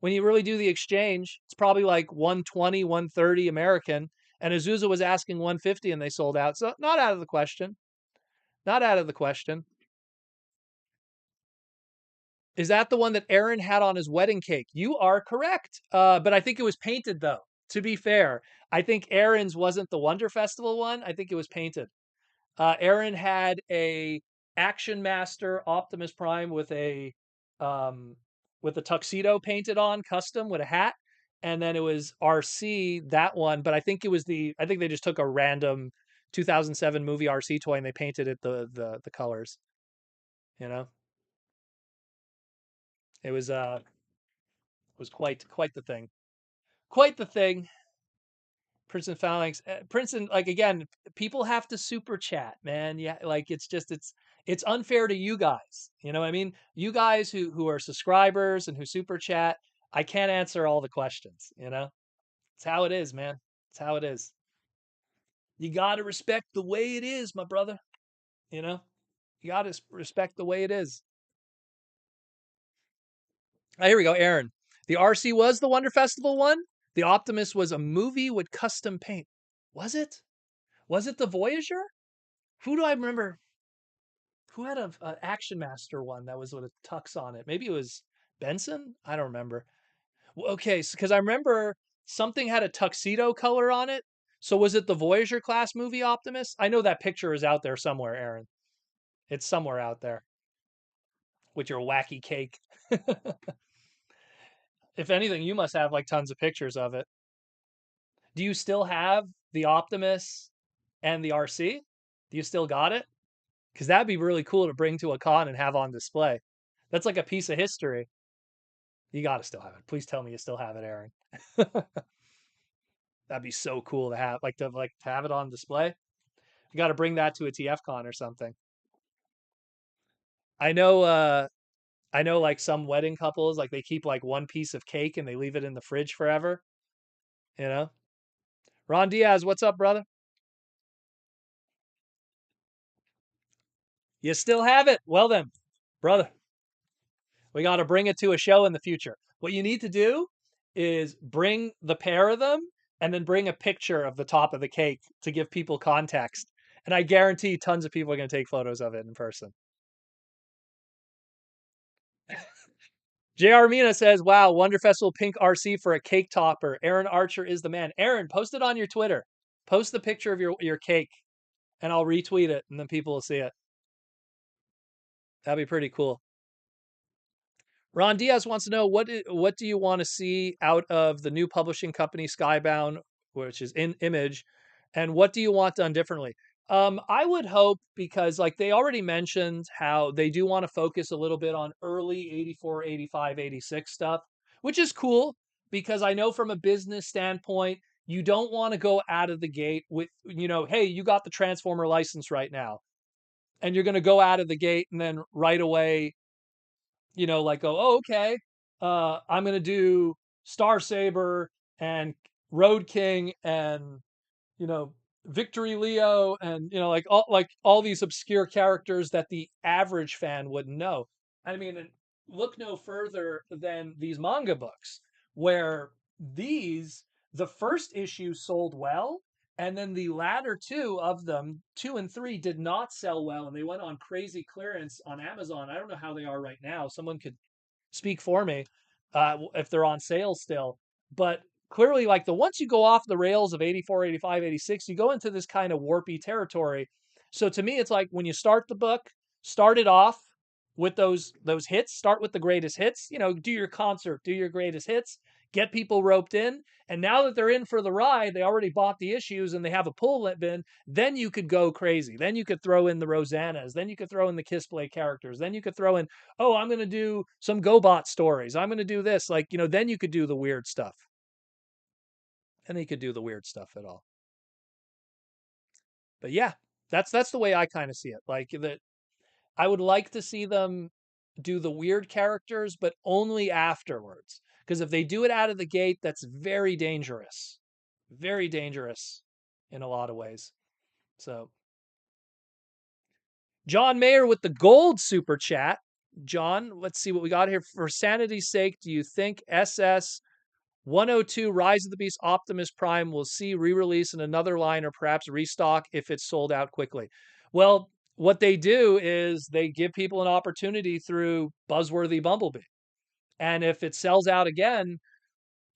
when you really do the exchange, it's probably like 120, 130 American. And Azusa was asking 150 and they sold out. So not out of the question. Not out of the question. Is that the one that Aaron had on his wedding cake? You are correct. But I think it was painted though. To be fair, I think Aaron's wasn't the Wonder Festival one. I think it was painted. Aaron had a Action Master Optimus Prime um, with a tuxedo painted on, custom with a hat, and then it was RC that one. But I think they just took a random 2007 movie RC toy and they painted it the colors. You know, it was quite the thing, quite the thing. Princeton Phalanx, Princeton, like again, people have to super chat, man. Yeah, like it's unfair to you guys. You know what I mean? You guys who are subscribers and who super chat, I can't answer all the questions. It's how it is, man. It's how it is. You got to respect the way it is, my brother. You know, you got to respect the way it is. Here we go, Aaron. The RC was the Wonder Festival one. The Optimus was a movie with custom paint. Was it? Was it the Voyager? Who do I remember? Who had a Action Master one that was with a tux on it? Maybe it was Benson. I don't remember. Okay, because I remember something had a tuxedo color on it. So was it the Voyager class movie Optimus? I know that picture is out there somewhere, Aaron. It's somewhere out there with your wacky cake. If anything, you must have like tons of pictures of it. Do you still have the Optimus and the RC? Do you still got it? Because that'd be really cool to bring to a con and have on display. That's like a piece of history. You got to still have it. Please tell me you still have it, Aaron. That'd be so cool to have, to have it on display. You got to bring that to a TF con or something. I know I know like some wedding couples like they keep like one piece of cake and they leave it in the fridge forever, you know? Ron Diaz, what's up, brother? You still have it. Well then, brother, we got to bring it to a show in the future. What you need to do is bring the pair of them and then bring a picture of the top of the cake to give people context. And I guarantee tons of people are going to take photos of it in person. JR Mina says, wow, Wonder Festival pink RC for a cake topper. Aaron Archer is the man. Aaron, post it on your Twitter. Post the picture of your cake and I'll retweet it and then people will see it. That'd be pretty cool. Ron Diaz wants to know what do you want to see out of the new publishing company Skybound, which is in Image, and what do you want done differently? I would hope because like they already mentioned how they do want to focus a little bit on early 84, 85, 86 stuff, which is cool because I know from a business standpoint, you don't want to go out of the gate with, hey, you got the Transformer license right now, and you're going to go out of the gate and then right away like go, oh, okay, I'm gonna do Star Saber and Road King and you know Victory Leo and like all these obscure characters that the average fan wouldn't know. I mean, and look no further than these manga books, where these the first issue sold well, and then the latter two of them, 2 and 3, did not sell well, and they went on crazy clearance on Amazon. I don't know how they are right now. Someone could speak for me if they're on sale still. But clearly, like the once you go off the rails of 84, 85, 86, you go into this kind of warpy territory. So to me, it's like when you start the book, start it off with those hits. Start with the greatest hits. Do your concert, do your greatest hits, get people roped in. And now that they're in for the ride, they already bought the issues and they have a pull bin. Then you could go crazy. Then you could throw in the Rosannas. Then you could throw in the Kissplay characters. Then you could throw in, oh, I'm going to do some GoBot stories. I'm going to do this. Like, then you could do the weird stuff. And you could do the weird stuff at all. But yeah, that's the way I kind of see it. Like that I would like to see them do the weird characters, but only afterwards. Because if they do it out of the gate, that's very dangerous. Very dangerous in a lot of ways. So John Mayer with the gold super chat. John, let's see what we got here. For sanity's sake, do you think SS 102 Rise of the Beast Optimus Prime will see re-release in another line or perhaps restock if it's sold out quickly? Well, what they do is they give people an opportunity through Buzzworthy Bumblebee. And if it sells out again,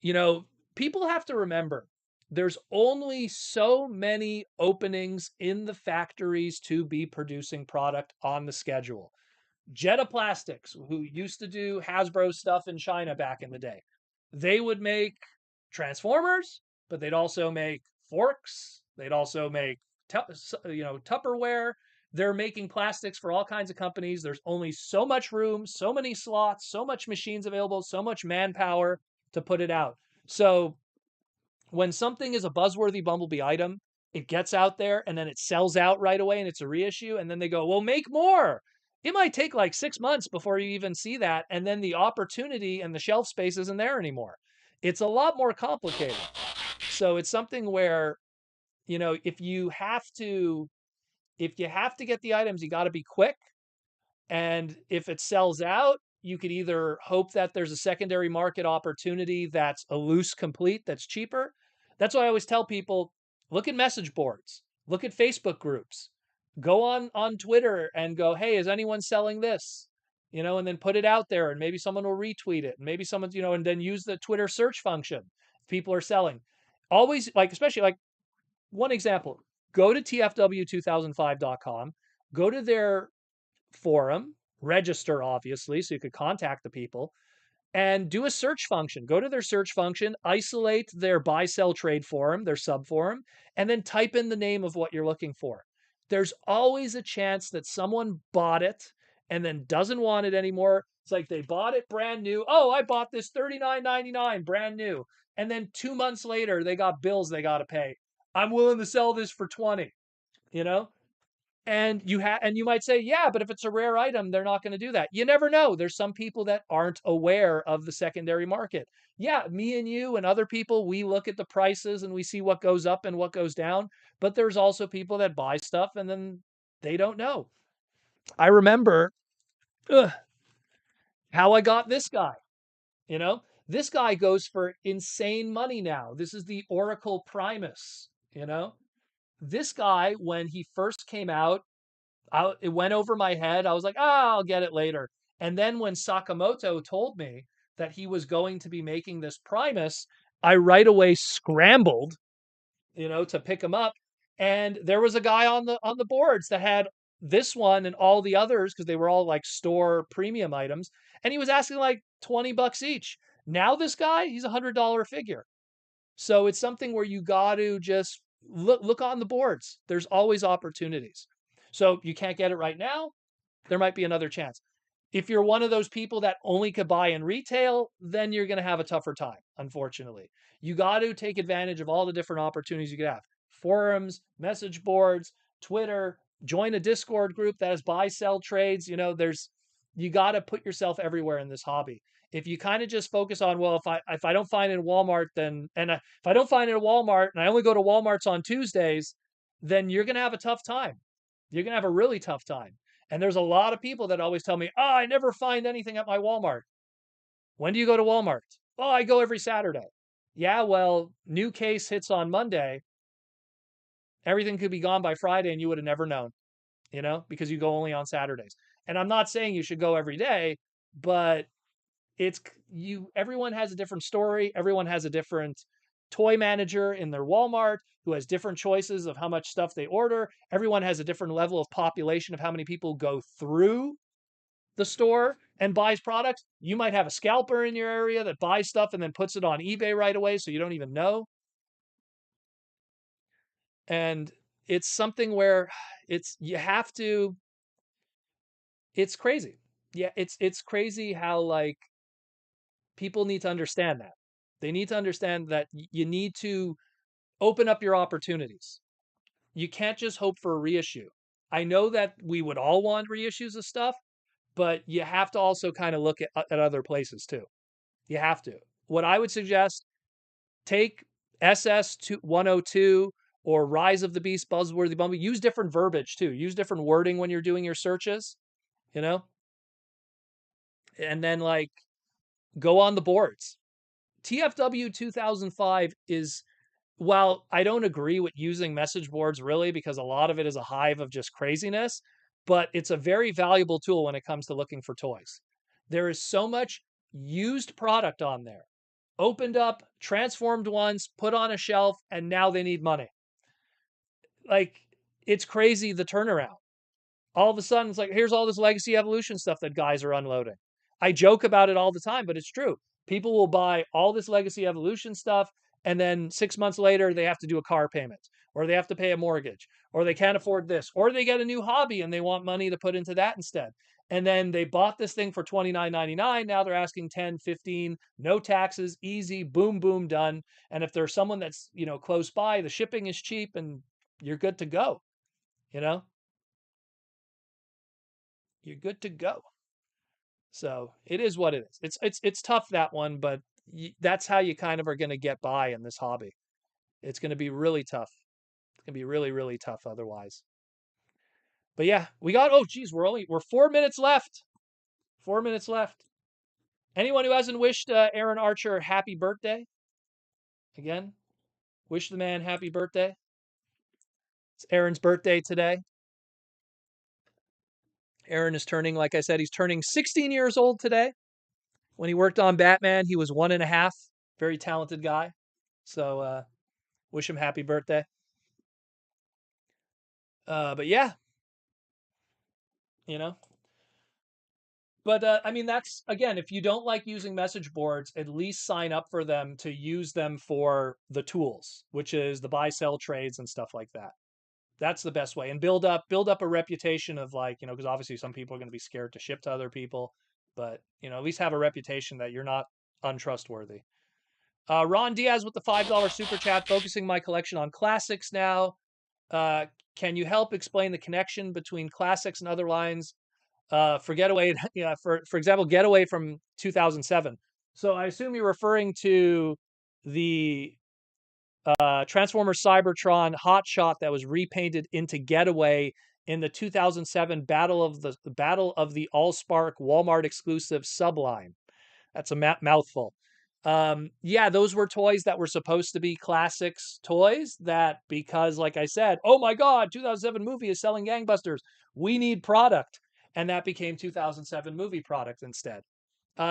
you know, people have to remember there's only so many openings in the factories to be producing product on the schedule. Jetta Plastics, who used to do Hasbro stuff in China back in the day, they would make Transformers, but they'd also make forks. They'd also make Tupperware. They're making plastics for all kinds of companies. There's only so much room, so many slots, so much machines available, so much manpower to put it out. So when something is a buzzworthy Bumblebee item, it gets out there and then it sells out right away and it's a reissue. And then they go, well, make more. It might take like 6 months before you even see that. And then the opportunity and the shelf space isn't there anymore. It's a lot more complicated. So it's something where, if you have to get the items, you got to be quick. And if it sells out, you could either hope that there's a secondary market opportunity that's a loose complete that's cheaper. That's why I always tell people look at message boards, look at Facebook groups, go on Twitter and go, hey, is anyone selling this? And then put it out there and maybe someone will retweet it. And maybe someone's, and then use the Twitter search function. If people are selling. Always like, especially like one example, go to tfw2005.com, go to their forum, register obviously, so you could contact the people, and do a search function. Go to their search function, isolate their buy sell trade forum, their sub forum, and then type in the name of what you're looking for. There's always a chance that someone bought it and then doesn't want it anymore. It's like they bought it brand new. Oh, I bought this $39.99 brand new. And then 2 months later, they got bills they got to pay. I'm willing to sell this for 20, you know? And you might say, yeah, but if it's a rare item, they're not going to do that. You never know. There's some people that aren't aware of the secondary market. Yeah, me and you and other people, we look at the prices and we see what goes up and what goes down. But there's also people that buy stuff and then they don't know. I remember ugh, how I got this guy. You know, this guy goes for insane money now. This is the Oracle Primus. You know, this guy, when he first came out, it went over my head. I was like, I'll get it later. And then when Sakamoto told me that he was going to be making this Primus, I right away scrambled, to pick him up. And there was a guy on the boards that had this one and all the others because they were all like store premium items, and he was asking like $20 each. Now this guy, he's $100 figure. So it's something where you got to just look on the boards. There's always opportunities. So you can't get it right now, there might be another chance. If you're one of those people that only could buy in retail, then you're going to have a tougher time, unfortunately. You got to take advantage of all the different opportunities you could have. Forums, message boards, Twitter, join a Discord group that has buy sell trades. You got to put yourself everywhere in this hobby. If you kind of just focus on, well, if I don't find it in Walmart, then if I don't find it at Walmart and I only go to Walmart's on Tuesdays, then you're going to have a tough time. You're going to have a really tough time. And there's a lot of people that always tell me, oh, I never find anything at my Walmart. When do you go to Walmart? Oh, I go every Saturday. Yeah, well, new case hits on Monday. Everything could be gone by Friday and you would have never known, because you go only on Saturdays. And I'm not saying you should go every day, but everyone has a different story. Everyone has a different toy manager in their Walmart who has different choices of how much stuff they order. Everyone has a different level of population of how many people go through the store and buys products. You might have a scalper in your area that buys stuff and then puts it on eBay right away so you don't even know. And it's something where it's crazy. Yeah, it's crazy how like people need to understand that. They need to understand that you need to open up your opportunities. You can't just hope for a reissue. I know that we would all want reissues of stuff, but you have to also kind of look at other places too. You have to. What I would suggest, take SS 102 or Rise of the Beast, Buzzworthy Bumblebee. Use different verbiage too. Use different wording when you're doing your searches, you know? And then like go on the boards. TFW 2005 is, while I don't agree with using message boards really because a lot of it is a hive of just craziness, but it's a very valuable tool when it comes to looking for toys. There is so much used product on there, opened up, transformed once, put on a shelf, and now they need money. Like, it's crazy the turnaround. All of a sudden, it's like, here's all this legacy evolution stuff that guys are unloading. I joke about it all the time, but it's true. People will buy all this legacy evolution stuff, and then 6 months later, they have to do a car payment, or they have to pay a mortgage, or they can't afford this, or they get a new hobby and they want money to put into that instead. And then they bought this thing for $29.99. Now they're asking 10, 15, no taxes, easy, boom, boom, done. And if there's someone that's, close by, the shipping is cheap and you're good to go. You know, you're good to go. So it is what it is. It's tough, that one, but that's how you kind of are going to get by in this hobby. It's going to be really tough. It's going to be really really tough otherwise. But yeah, oh geez, we're 4 minutes left. 4 minutes left. Anyone who hasn't wished Aaron Archer happy birthday? Again, wish the man happy birthday. It's Aaron's birthday today. Aaron is turning, like I said, he's turning 16 years old today. When he worked on Batman, he was 1.5. Very talented guy. So wish him happy birthday. But yeah, you know. But I mean, that's again, if you don't like using message boards, at least sign up for them to use them for the tools, which is the buy sell trades and stuff like that. That's the best way, and build up a reputation of like, because obviously some people are going to be scared to ship to other people, but at least have a reputation that you're not untrustworthy. Ron Diaz with the $5 super chat, focusing my collection on classics now. Can you help explain the connection between classics and other lines for Getaway? Yeah, for example, Getaway from 2007. So I assume you're referring to the Transformer Cybertron Hotshot that was repainted into Getaway in the 2007 Battle of the Allspark Walmart exclusive subline. That's a mouthful. Yeah, those were toys that were supposed to be classics toys that, because like I said, oh my God, 2007 movie is selling gangbusters. We need product. And that became 2007 movie product instead.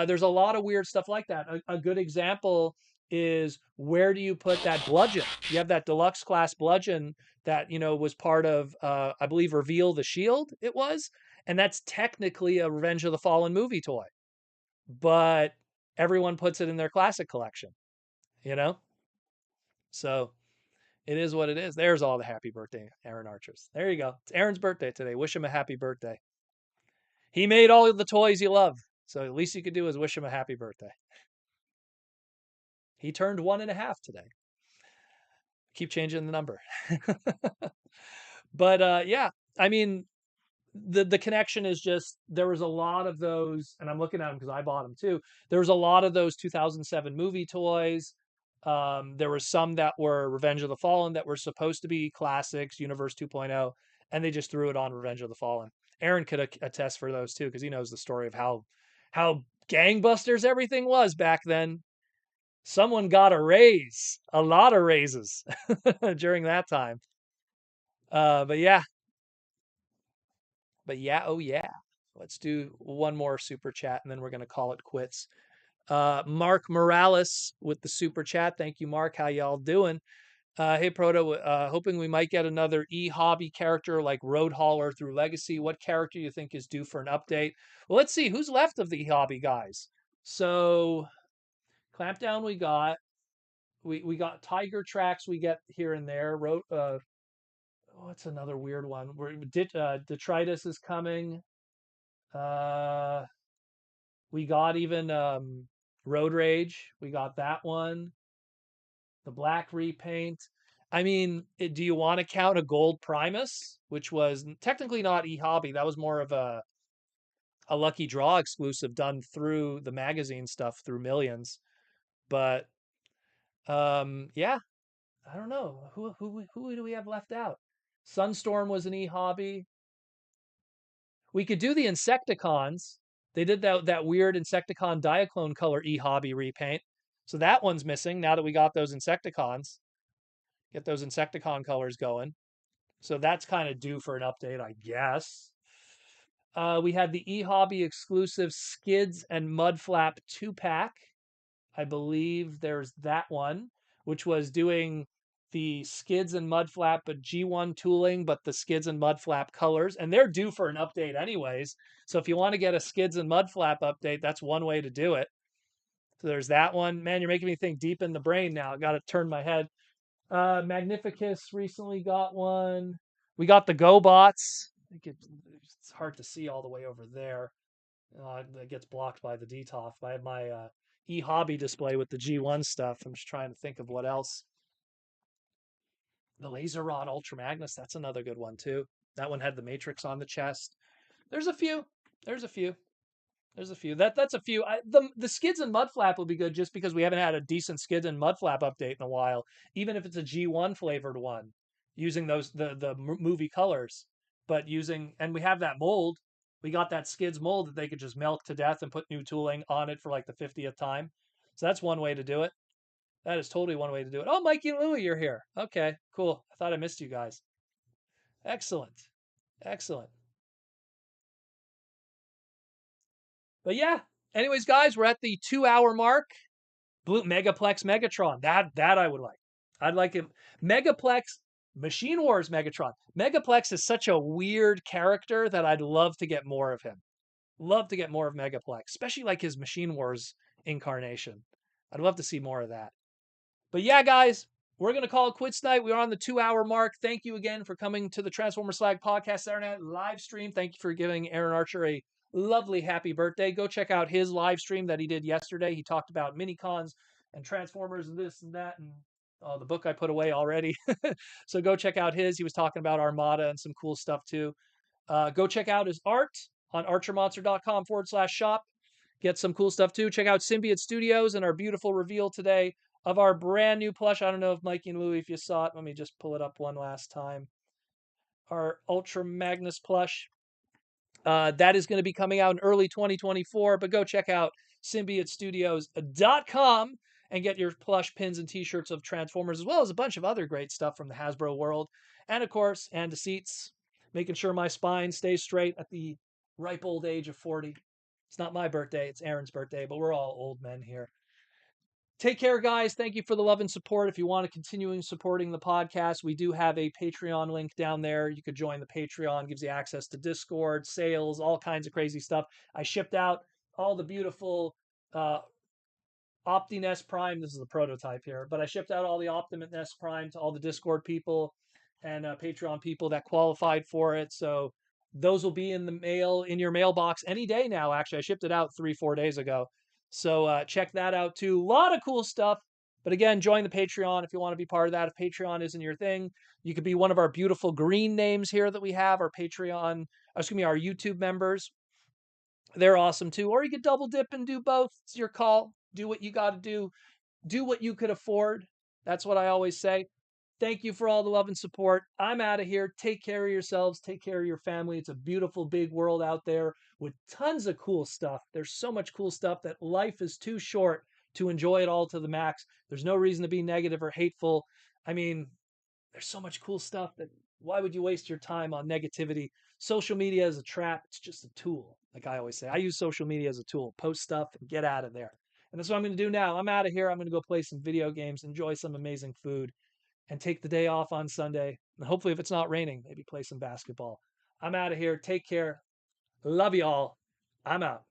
There's a lot of weird stuff like that. A good example is, where do you put that bludgeon? You have that deluxe class bludgeon that, was part of, I believe, Reveal the Shield, it was. And that's technically a Revenge of the Fallen movie toy, but everyone puts it in their classic collection, you know? So it is what it is. There's all the happy birthday, Aaron Archers. There you go. It's Aaron's birthday today. Wish him a happy birthday. He made all of the toys you love. So the least you could do is wish him a happy birthday. He turned 1.5 today. Keep changing the number. But yeah, I mean, the connection is just, there was a lot of those, and I'm looking at them because I bought them too. There was a lot of those 2007 movie toys. There were some that were Revenge of the Fallen that were supposed to be classics, Universe 2.0, and they just threw it on Revenge of the Fallen. Aaron could attest for those too, because he knows the story of how gangbusters everything was back then. Someone got a raise, a lot of raises during that time. But yeah, oh yeah. Let's do one more super chat and then we're gonna call it quits. Mark Morales with the super chat. Thank you, Mark. How y'all doing? Hey Proto, hoping we might get another e-hobby character like Road Hauler through Legacy. What character you think is due for an update? Well, let's see who's left of the e-hobby guys. So Clampdown we got Tiger Tracks we get here and there. What's another weird one? Where Detritus is coming. Uh, we got even Road Rage. We got that one. The black repaint. I mean, do you want to count a gold Primus, which was technically not e-hobby? That was more of a lucky draw exclusive done through the magazine stuff through Millions. But yeah, I don't know who do we have left out. Sunstorm was an e-hobby. We could do the Insecticons. They did that weird Insecticon Diaclone color e-hobby repaint. So that one's missing now that we got those Insecticons. Get those Insecticon colors going. So that's kind of due for an update, I guess. We had the e-hobby exclusive Skids and Mudflap 2-pack. I believe there's that one, which was doing the Skids and Mudflap, but G1 tooling, but the Skids and Mudflap colors. And they're due for an update anyways. So if you want to get a Skids and Mudflap update, that's one way to do it. So there's that one. Man, you're making me think deep in the brain now. I got to turn my head. Magnificus recently got one. We got the GoBots. It's hard to see all the way over there. That gets blocked by the DTOF. I have my e-hobby display with the G1 stuff. I'm just trying to think of what else. The Laser Rod Ultra Magnus, that's another good one too. That one had the Matrix on the chest. There's a few. There's a few. There's a few. That's a few. The Skids and Mudflap will be good just because we haven't had a decent Skids and Mudflap update in a while. Even if it's a G1 flavored one, using those the movie colors, but and we have that mold. We got that Skids mold that they could just melt to death and put new tooling on it for like the 50th time. So that's one way to do it. That is totally one way to do it. Oh, Mikey and Louie, you're here. Okay, cool. I thought I missed you guys. Excellent. Excellent. But yeah, anyways, guys, we're at the 2 hour mark. Blue Megaplex Megatron. That I would like. I'd like him. Megaplex Machine Wars Megatron. Megaplex is such a weird character that I'd love to get more of him. Love to get more of Megaplex, especially like his Machine Wars incarnation. I'd love to see more of that. But yeah, guys, we're going to call it quits tonight. We are on the 2 hour mark. Thank you again for coming to the Transformer Slag Podcast Saturday Night live stream. Thank you for giving Aaron Archer a lovely happy birthday. Go check out his live stream that he did yesterday. He talked about mini cons and Transformers and this and that. And Oh, the book I put away already. So go check out his. He was talking about Armada and some cool stuff too. Go check out his art on archermonster.com/shop. Get some cool stuff too. Check out Symbiote Studios and our beautiful reveal today of our brand new plush. I don't know if Mikey and Louie, if you saw it. Let me just pull it up one last time. Our Ultra Magnus plush. That is going to be coming out in early 2024, but go check out symbiotestudios.com and get your plush pins and t-shirts of Transformers, as well as a bunch of other great stuff from the Hasbro world. And of course, and the seats, making sure my spine stays straight at the ripe old age of 40. It's not my birthday, it's Aaron's birthday, but we're all old men here. Take care, guys. Thank you for the love and support. If you want to continue supporting the podcast, we do have a Patreon link down there. You could join the Patreon, gives you access to Discord, sales, all kinds of crazy stuff. I shipped out all the beautiful OptiNest Prime. This is the prototype here, but I shipped out all the OptiNest Prime to all the Discord people and Patreon people that qualified for it. So those will be in the mail, in your mailbox any day now. Actually, I shipped it out 3-4 days ago. So check that out too. A lot of cool stuff. But again, join the Patreon if you want to be part of that. If Patreon isn't your thing, you could be one of our beautiful green names here that we have, our Patreon, excuse me, our YouTube members. They're awesome too. Or you could double dip and do both. It's your call. Do what you got to do. Do what you could afford. That's what I always say. Thank you for all the love and support. I'm out of here. Take care of yourselves. Take care of your family. It's a beautiful, big world out there with tons of cool stuff. There's so much cool stuff that life is too short to enjoy it all to the max. There's no reason to be negative or hateful. I mean, there's so much cool stuff that why would you waste your time on negativity? Social media is a trap. It's just a tool. Like I always say, I use social media as a tool. Post stuff and get out of there. And that's what I'm going to do now. I'm out of here. I'm going to go play some video games, enjoy some amazing food, and take the day off on Sunday. And hopefully, if it's not raining, maybe play some basketball. I'm out of here. Take care. Love you all. I'm out.